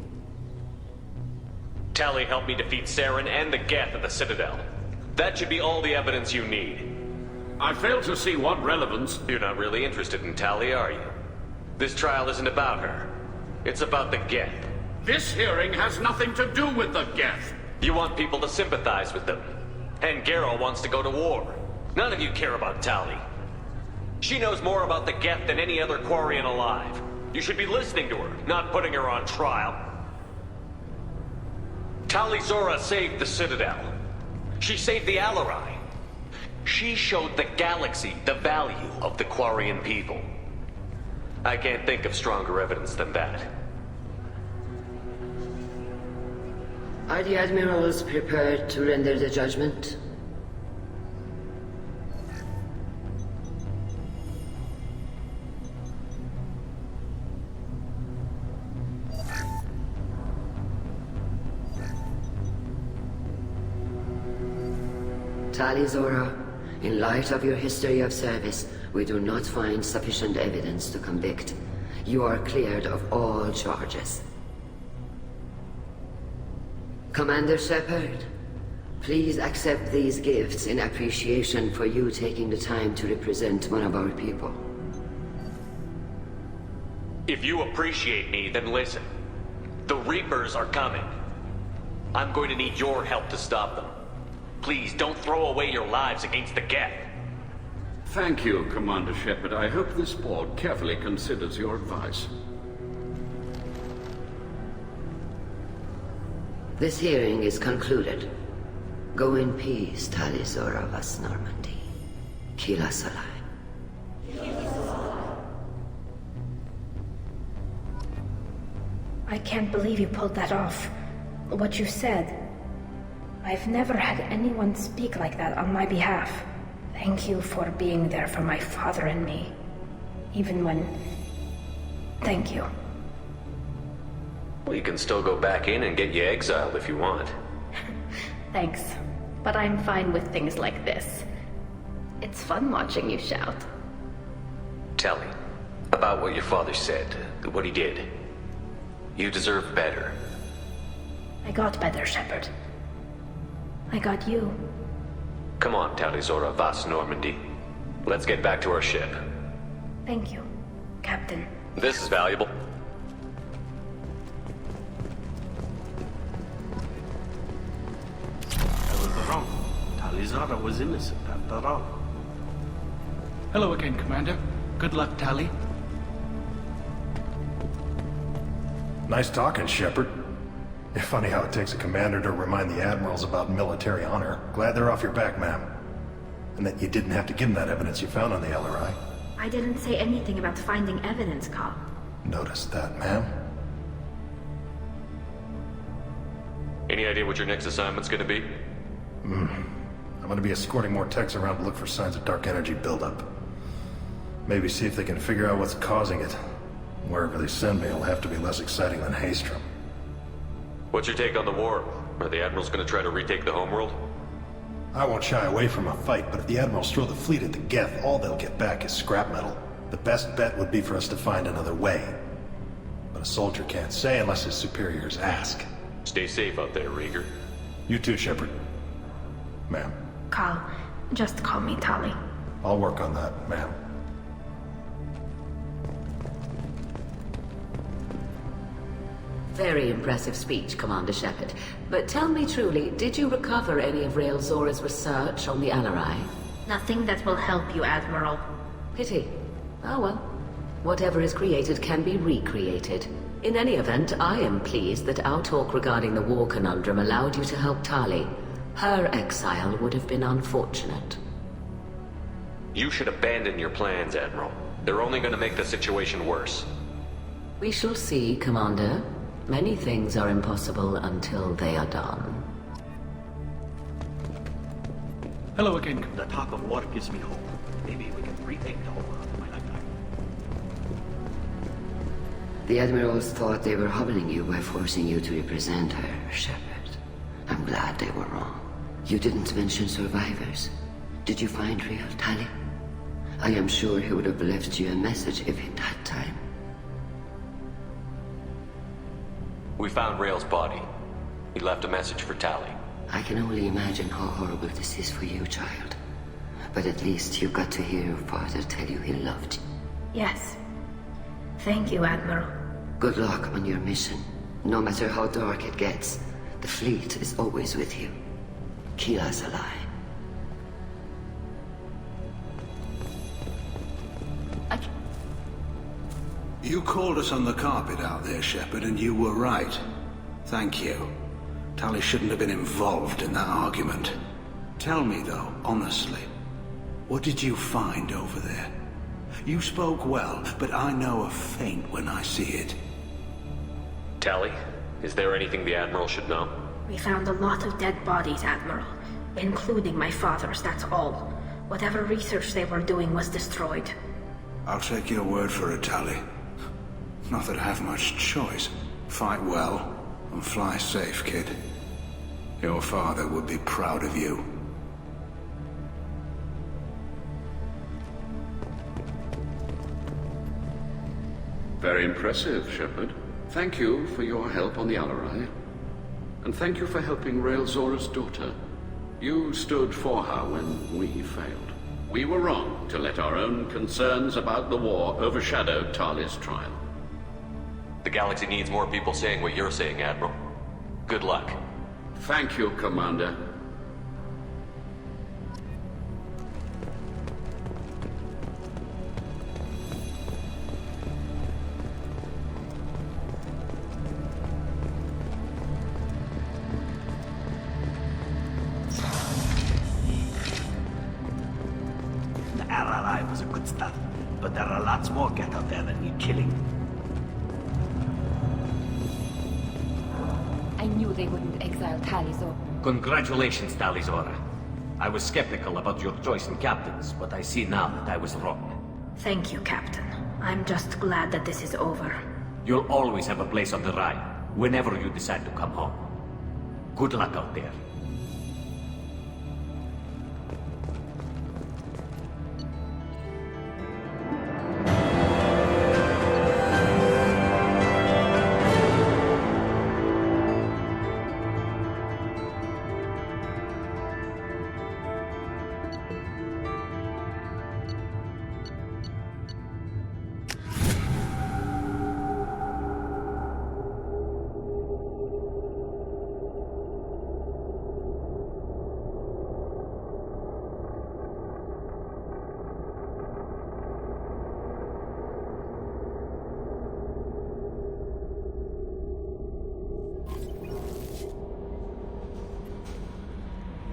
Tali helped me defeat Saren and the Geth at the Citadel. That should be all the evidence you need. I fail to see what relevance... You're not really interested in Tali, are you? This trial isn't about her. It's about the Geth. This hearing has nothing to do with the Geth. You want people to sympathize with them. And Garrus wants to go to war. None of you care about Tali. She knows more about the Geth than any other Quarian alive. You should be listening to her, not putting her on trial. Tali Zora saved the Citadel. She saved the Alarai. She showed the galaxy the value of the Quarian people. I can't think of stronger evidence than that. Are the Admirals prepared to render the judgment? Tali Zora, in light of your history of service, we do not find sufficient evidence to convict. You are cleared of all charges. Commander Shepard, please accept these gifts in appreciation for you taking the time to represent one of our people. If you appreciate me, then listen. The Reapers are coming. I'm going to need your help to stop them. Please, don't throw away your lives against the Geth. Thank you, Commander Shepard. I hope this board carefully considers your advice. This hearing is concluded. Go in peace, Tali Zora Vas Normandy. Kila Salai. I can't believe you pulled that off. What you said. I've never had anyone speak like that on my behalf. Thank you for being there for my father and me. Even when... Thank you. Well, you can still go back in and get you exiled if you want. Thanks. But I'm fine with things like this. It's fun watching you shout. Tell me about what your father said, what he did. You deserve better. I got better, Shepard. I got you. Come on, Tali Zora Vas Normandy. Let's get back to our ship. Thank you, Captain. This is valuable. I was wrong. Tali Zora was innocent after all. Hello again, Commander. Good luck, Tali. Nice talking, Shepard. It's funny how it takes a commander to remind the admirals about military honor. Glad they're off your back, ma'am. And that you didn't have to give them that evidence you found on the LRI. I didn't say anything about finding evidence, Carl. Noticed that, ma'am. Any idea what your next assignment's gonna be? I'm gonna be escorting more techs around to look for signs of dark energy buildup. Maybe see if they can figure out what's causing it. Wherever they send me, it'll have to be less exciting than Haystrom. What's your take on the war? Are the admirals gonna try to retake the homeworld? I won't shy away from a fight, but if the admirals throw the fleet at the Geth, all they'll get back is scrap metal. The best bet would be for us to find another way. But a soldier can't say unless his superiors ask. Stay safe out there, Rieger. You too, Shepard. Ma'am. Carl, just call me Tali. I'll work on that, ma'am. Very impressive speech, Commander Shepard. But tell me truly, did you recover any of Rael Zora's research on the LRI? Nothing that will help you, Admiral. Pity. Oh well. Whatever is created can be recreated. In any event, I am pleased that our talk regarding the war conundrum allowed you to help Tali. Her exile would have been unfortunate. You should abandon your plans, Admiral. They're only gonna make the situation worse. We shall see, Commander. Many things are impossible until they are done. Hello again. The talk of war gives me hope. Maybe we can retake the whole world in my lifetime. The admirals thought they were humbling you by forcing you to represent her, Shepard. I'm glad they were wrong. You didn't mention survivors. Did you find real Tali? I am sure he would have left you a message if he'd had time. We found Rael's body. He left a message for Tali. I can only imagine how horrible this is for you, child. But at least you got to hear your father tell you he loved you. Yes. Thank you, Admiral. Good luck on your mission. No matter how dark it gets, the fleet is always with you. Keep us alive. You called us on the carpet out there, Shepard, and you were right. Thank you. Tali shouldn't have been involved in that argument. Tell me, though, honestly, what did you find over there? You spoke well, but I know a feint when I see it. Tali, is there anything the Admiral should know? We found a lot of dead bodies, Admiral. Including my father's, that's all. Whatever research they were doing was destroyed. I'll take your word for it, Tali. Not that I have much choice. Fight well, and fly safe, kid. Your father would be proud of you. Very impressive, Shepard. Thank you for your help on the LRI. And thank you for helping Rael Zora's daughter. You stood for her when we failed. We were wrong to let our own concerns about the war overshadow Tali's trial. The galaxy needs more people saying what you're saying, Admiral. Good luck. Thank you, Commander. The LRI was a good start, but there are lots more Geth out there that need killing. I knew they wouldn't exile Tali Zora. Congratulations, Tali Zora. I was skeptical about your choice in captains, but I see now that I was wrong. Thank you, Captain. I'm just glad that this is over. You'll always have a place on the ride, whenever you decide to come home. Good luck out there.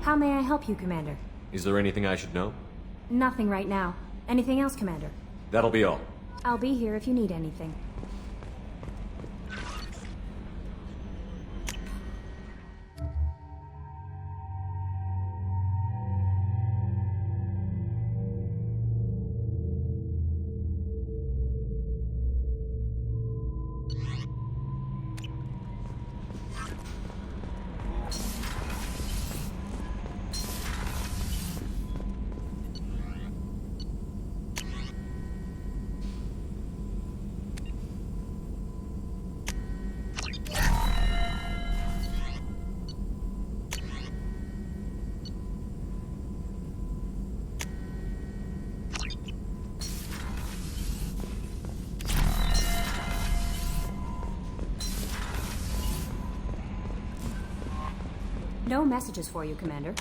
How may I help you, Commander? Is there anything I should know? Nothing right now. Anything else, Commander? That'll be all. I'll be here if you need anything. No messages for you, Commander.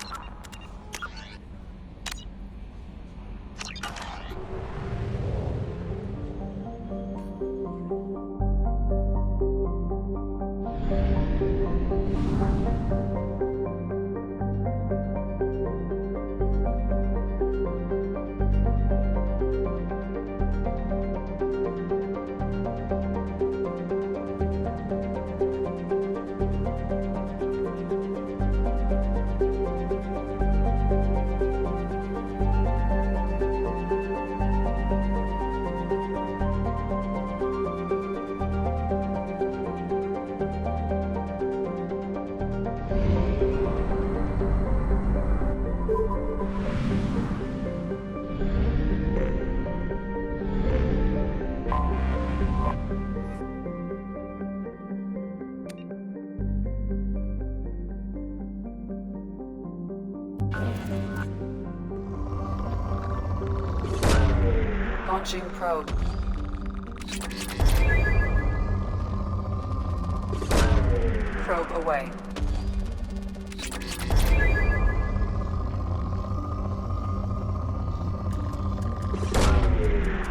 Launching probe. Probe away.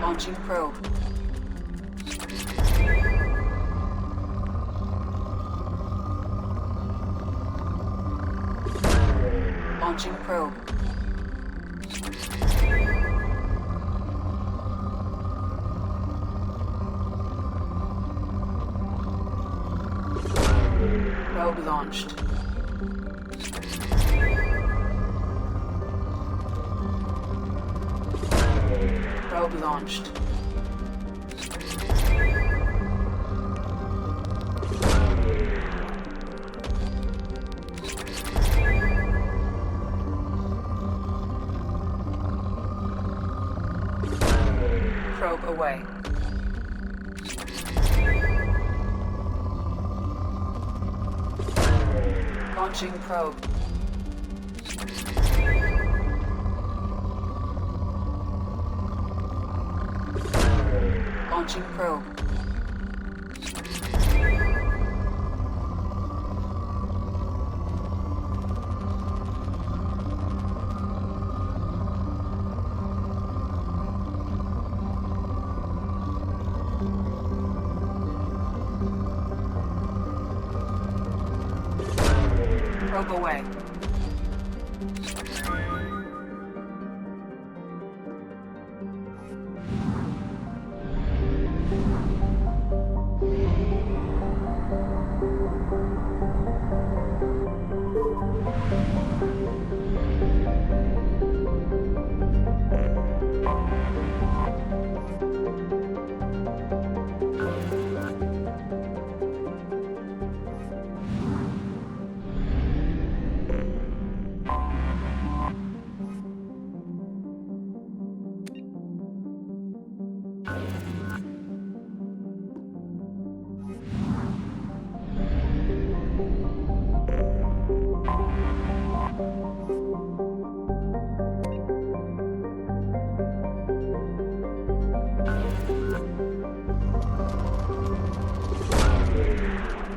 Launching probe. Launching probe. Probe launched. Probe launched. Probe away. Launching probe. Launching probe. Probe away.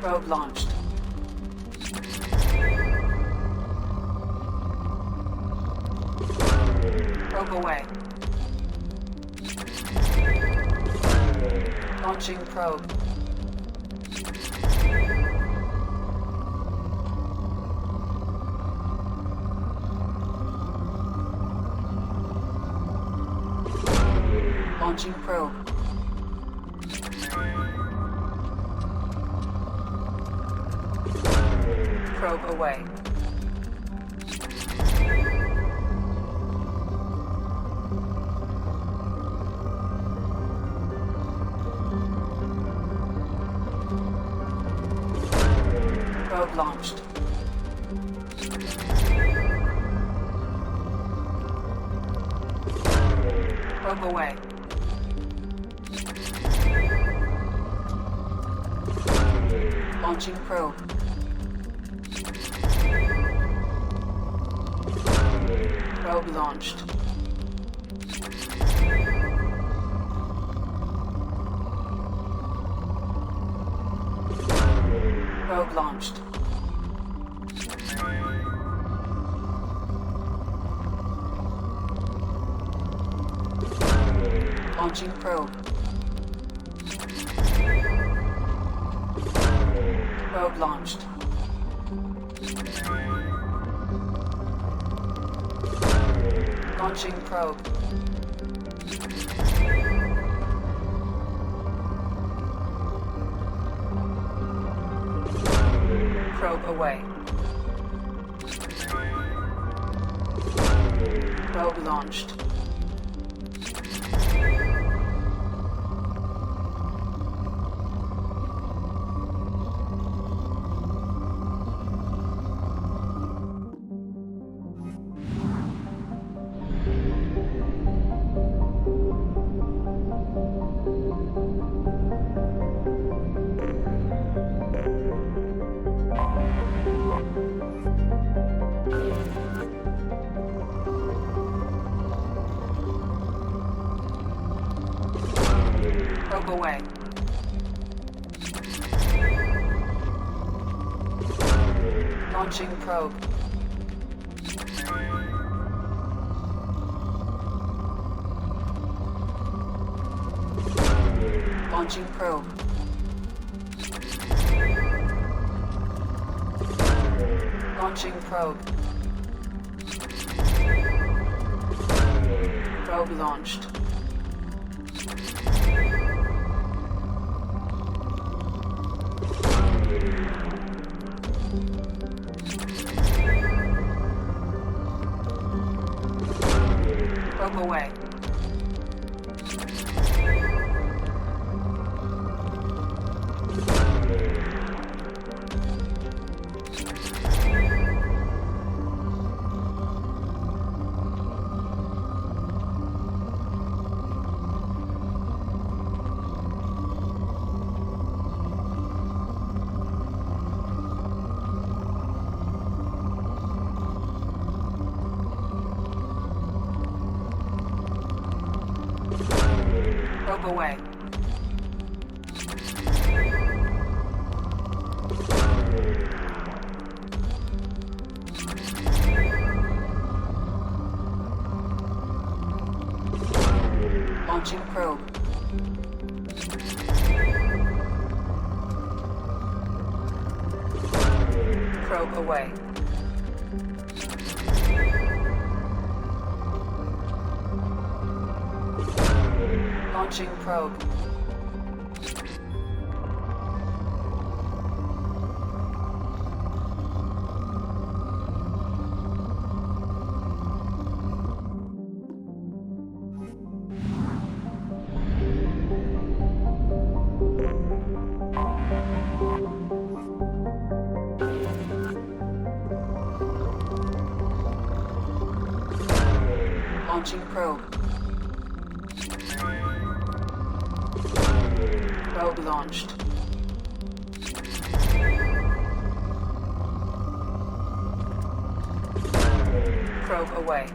Probe launched. Probe away. Launching probe. Launching probe. Probe away. Probe launched. Probe away. Launching probe. Probe launched. Probe launched. Launching probe. Probe launched. Launching probe. Probe away. Probe launched. Probe away. Launching probe. Launching probe. Launching probe. Probe launched. Probe away. Probe away. Launching probe. Probe away. Launching probe. Launching probe. Probe launched. Probe away.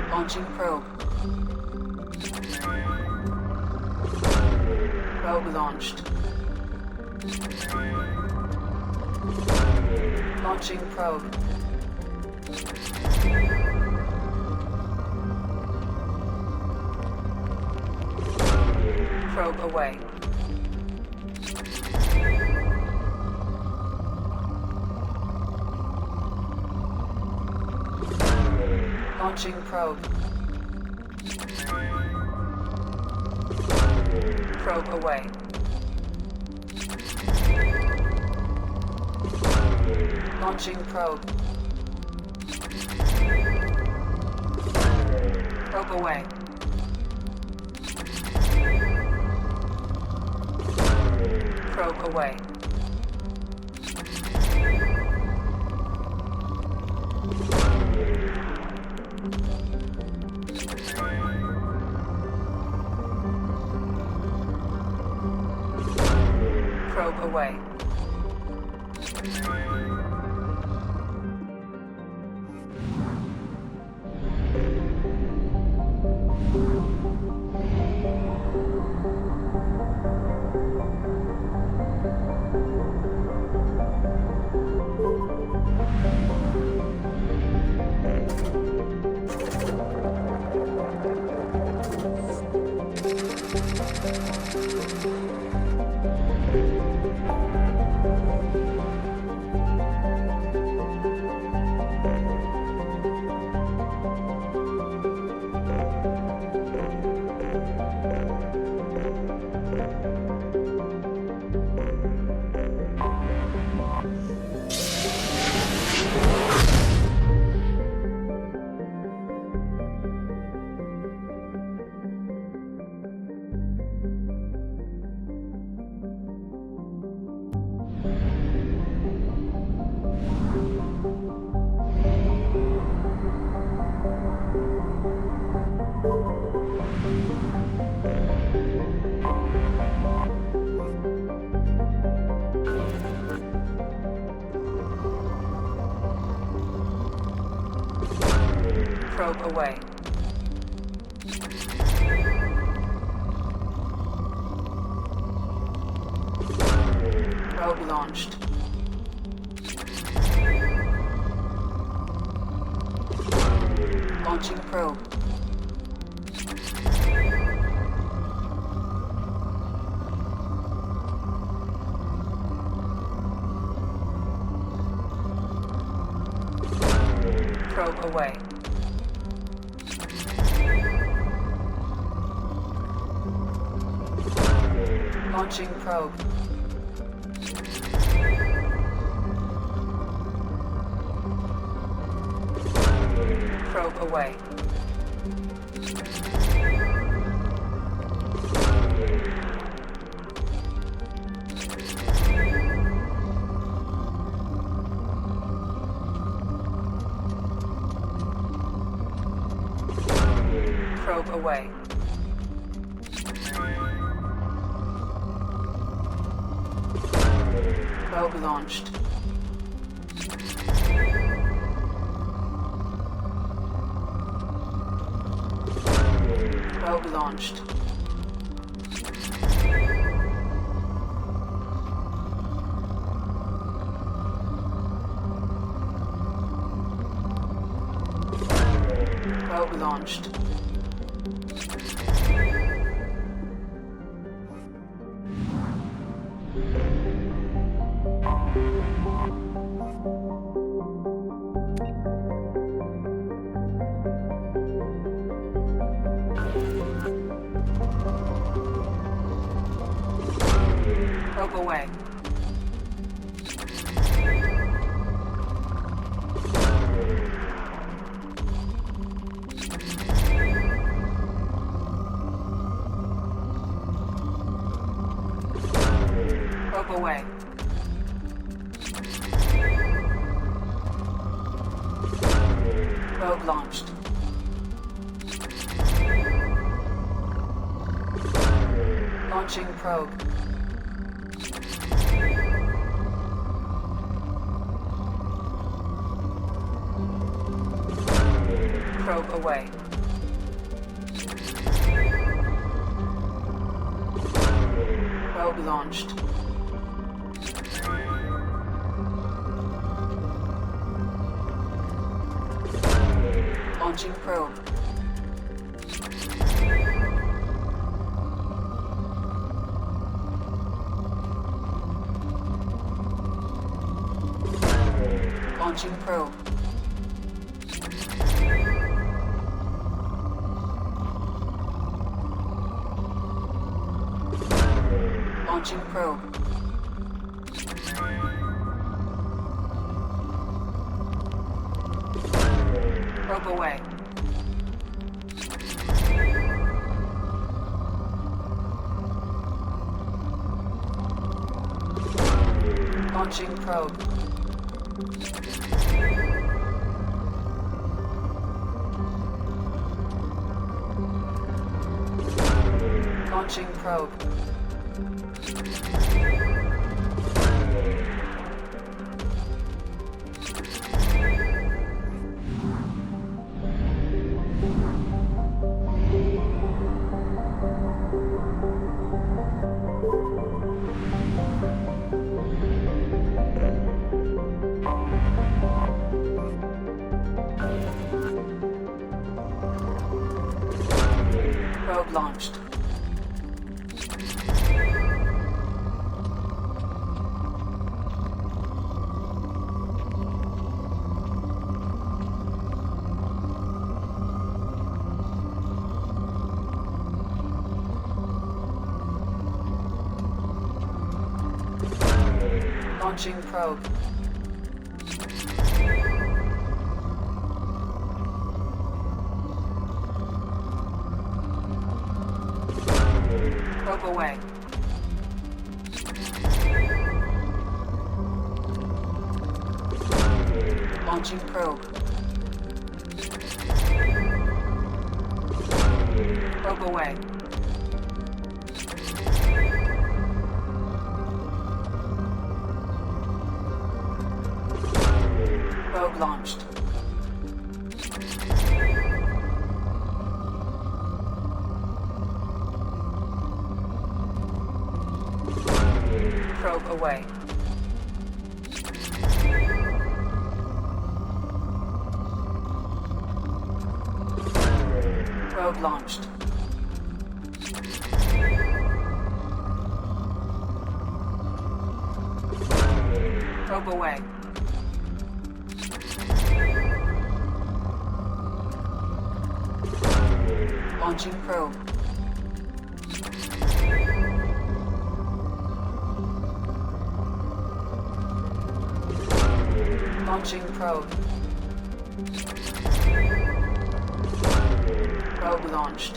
Launching probe. Probe launched. Launching probe. Probe away. Launching probe. Probe away. Launching probe. Probe away. Probe away. Probe away. Probe away. Probe launched. Launching probe. Probe away. Launching probe. Probe away. Probe away. Probe launched. Probe launched. Probe launched. Probe away. Probe away. Probe launched. Launching probe. Probe away. Probe launched. Launching probe. Launching probe. Launching probe. Probe away. Launching probe. Launching probe. Probe launched. Launching probe. Probe away. Launching probe. Probe away. Probe launched. Probe away. Probe launched. Probe away. Launching probe. Launching probe. Probe launched.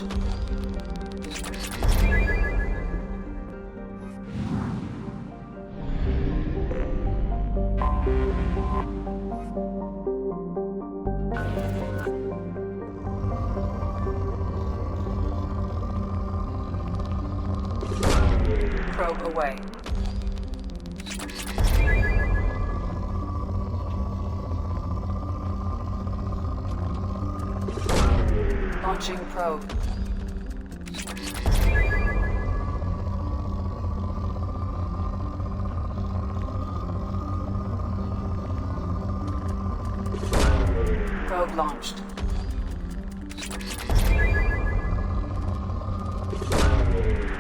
Probe away. Launching probe. Probe launched.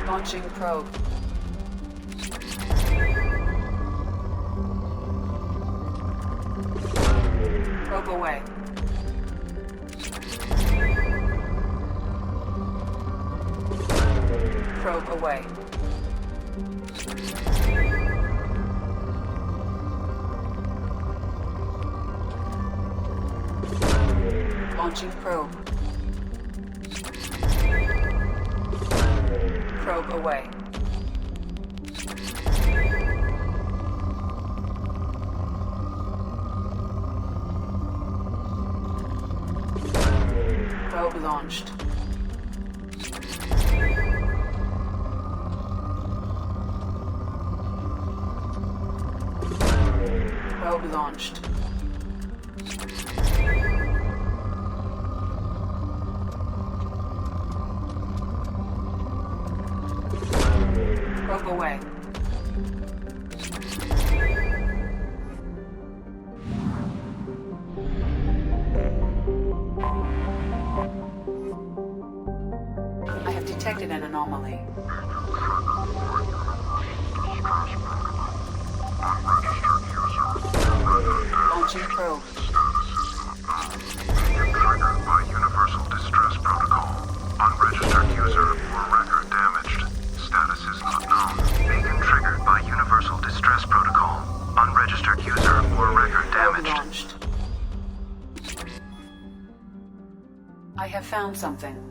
Launching probe. Probe away. Probe away. Launching probe. Probe away. Probe launched. Probe launched. Probe away. I have detected an anomaly. Launching probe. Being triggered by Universal Distress Protocol. Unregistered user or record damaged. Status is not known. Beacon triggered by Universal Distress Protocol. Unregistered user or record damaged. Launched. I have found something.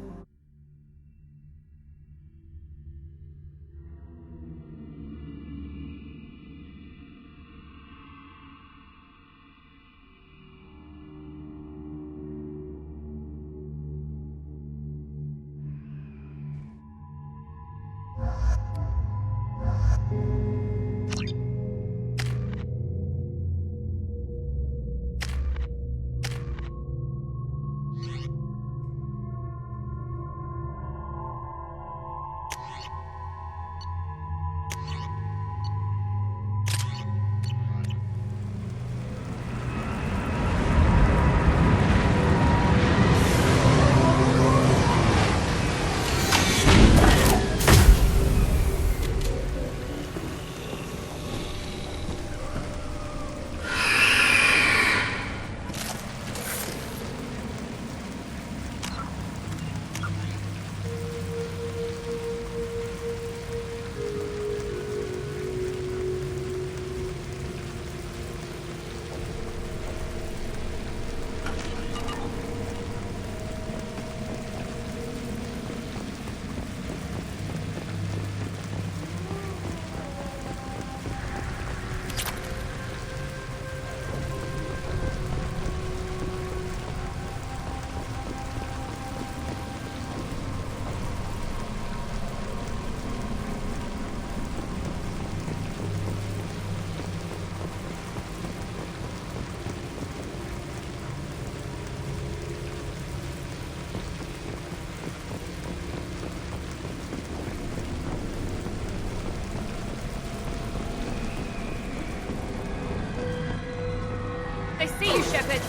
I see you, Shepard.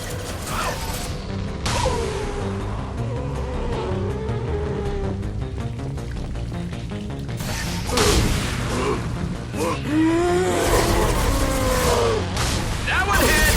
That one hit!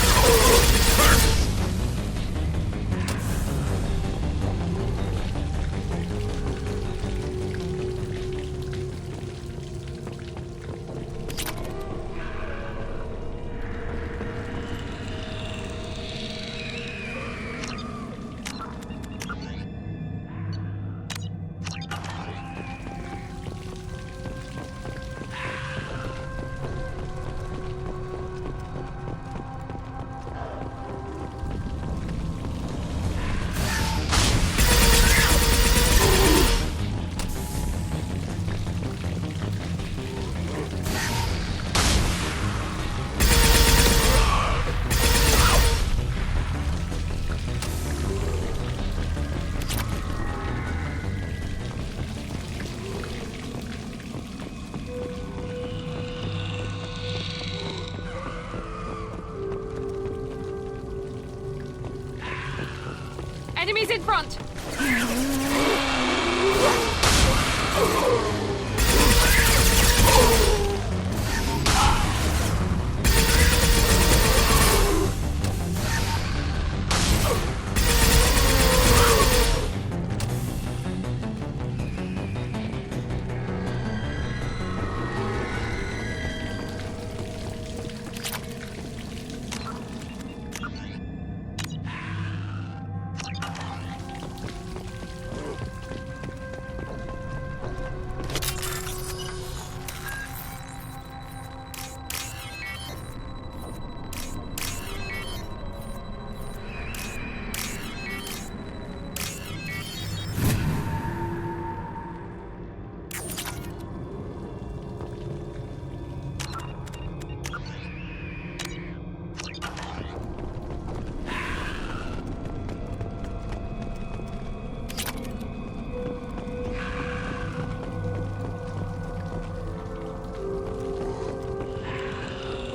Enemies in front!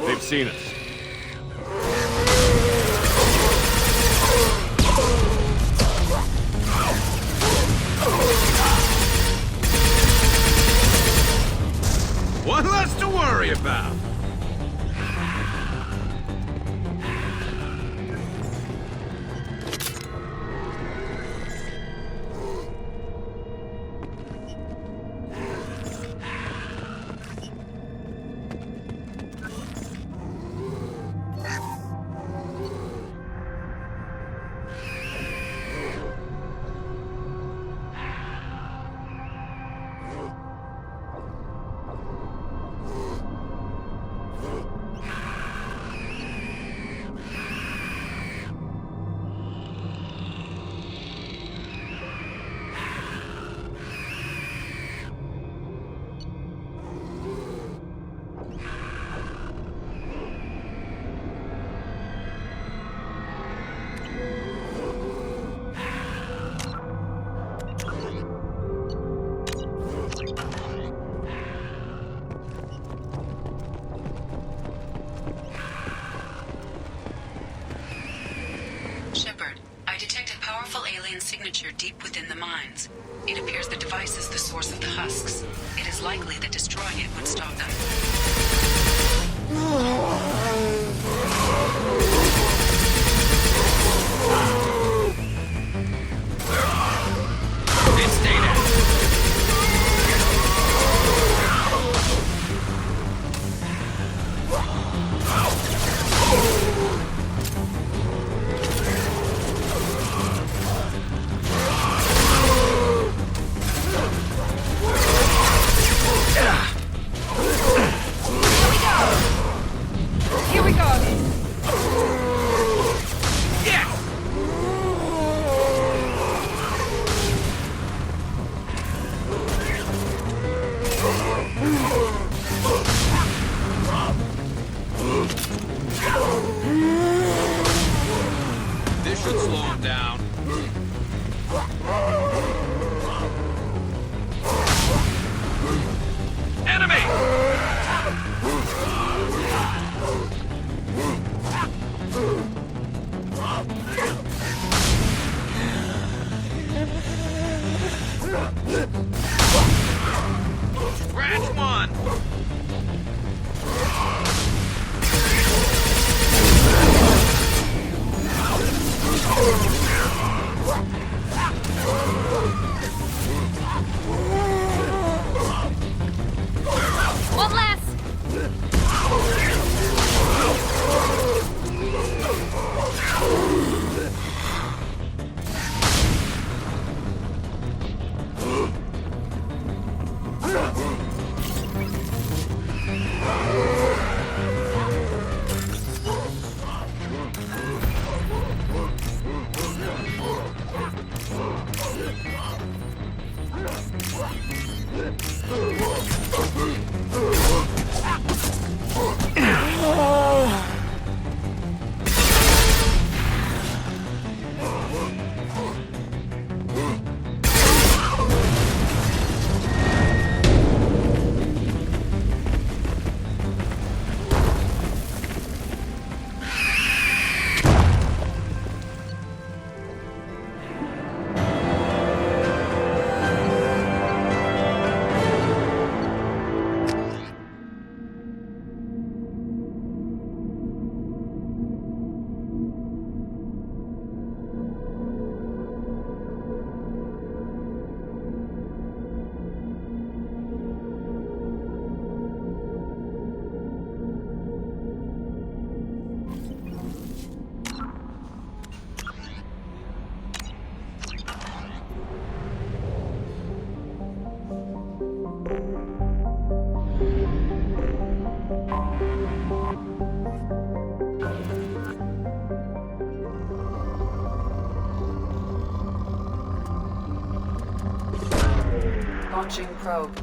They've seen us. One less to worry about. signature deep within the mines. It appears the device is the source of the husks. It is likely that destroying it would stop them. Launching probe.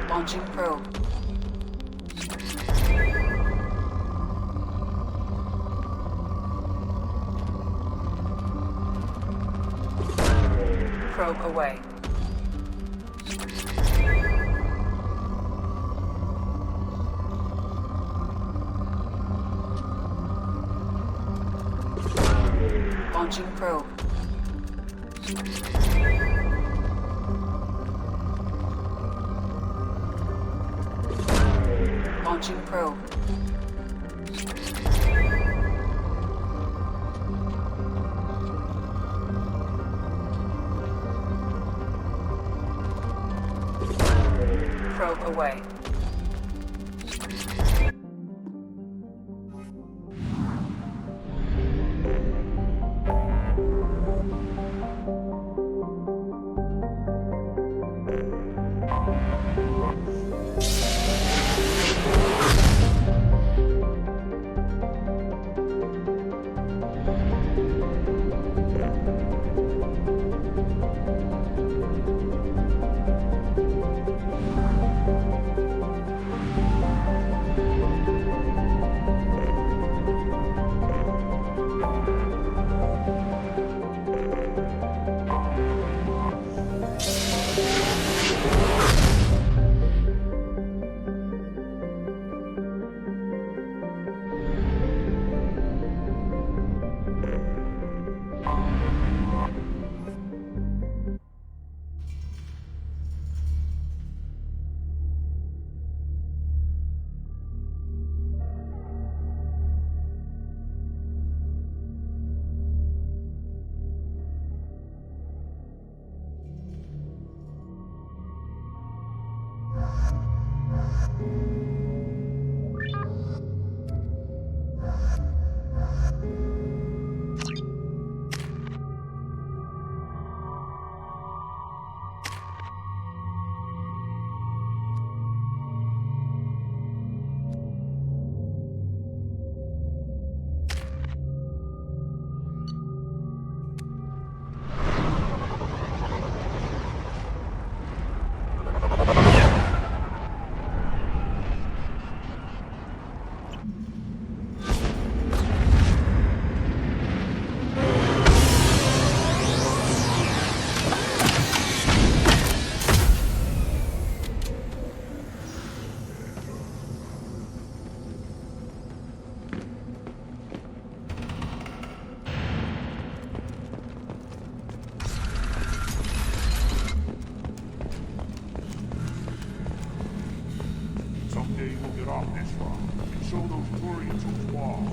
Launching probe. Probe away. Launching probe. Launching probe. Probe away. Someday we'll get off this rock and show those Turians who's boss.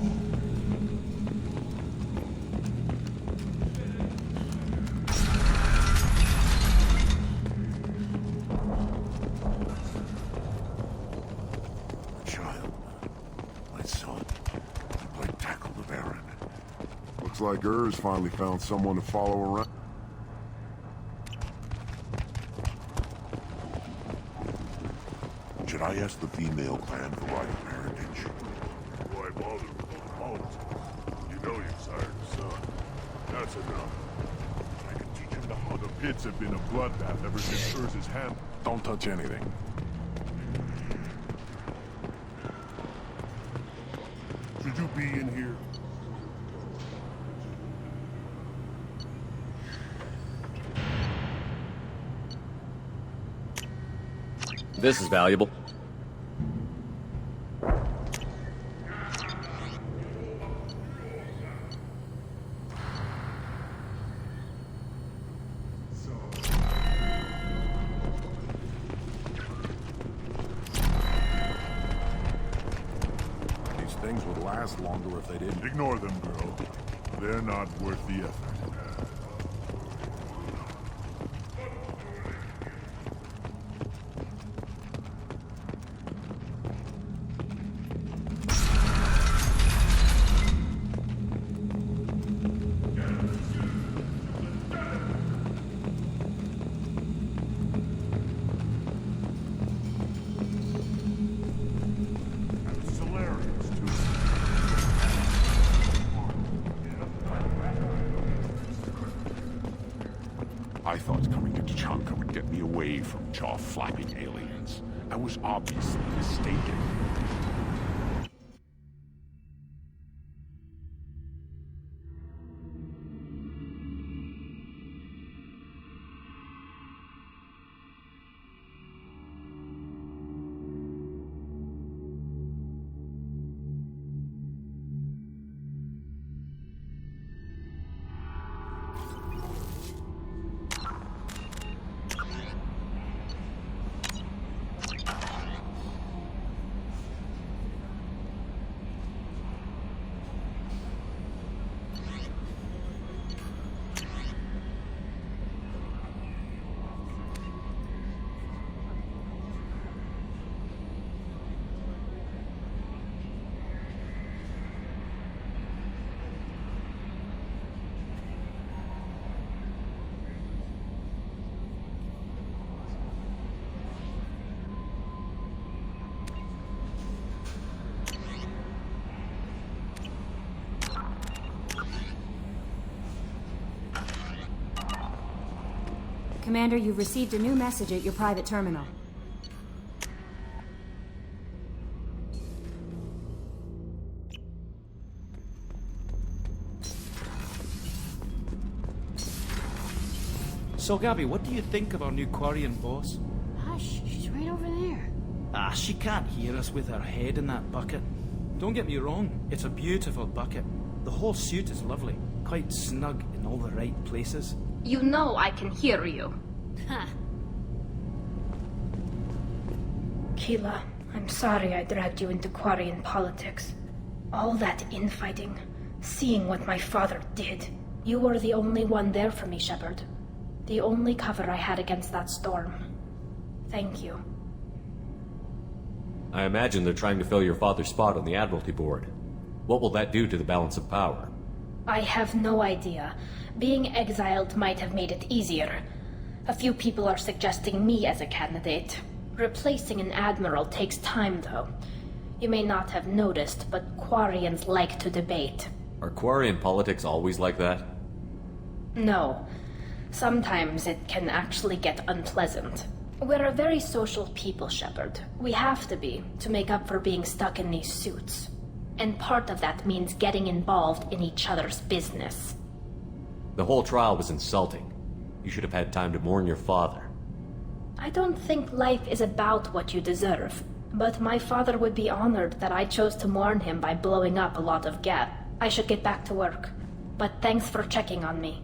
Child, my son, I might tackle the Baron. Looks like Garrus finally found someone to follow around. Should I ask the female clan for right of parentage? Why bother with the politics? You know you've sired a son. That's enough. I can teach him how the pits have been a bloodbath ever since Urza's hand. Don't touch anything. Should you be in here? This is valuable. These things would last longer if they didn't. Ignore them, girl. They're not worth the effort. I thought coming to Tachanka would get me away from jaw-flapping aliens. I was obviously mistaken. Commander, you've received a new message at your private terminal. So, Gabby, what do you think of our new Quarian boss? Hush, she's right over there. Ah, she can't hear us with her head in that bucket. Don't get me wrong, it's a beautiful bucket. The whole suit is lovely, quite snug in all the right places. You know I can hear you. Huh. Keela, I'm sorry I dragged you into Quarian politics. All that infighting, seeing what my father did. You were the only one there for me, Shepard. The only cover I had against that storm. Thank you. I imagine they're trying to fill your father's spot on the Admiralty Board. What will that do to the balance of power? I have no idea. Being exiled might have made it easier. A few people are suggesting me as a candidate. Replacing an admiral takes time, though. You may not have noticed, but Quarians like to debate. Are Quarian politics always like that? No. Sometimes it can actually get unpleasant. We're a very social people, Shepard. We have to be, to make up for being stuck in these suits. And part of that means getting involved in each other's business. The whole trial was insulting. You should have had time to mourn your father. I don't think life is about what you deserve, but my father would be honored that I chose to mourn him by blowing up a lot of Geth. I should get back to work, but thanks for checking on me.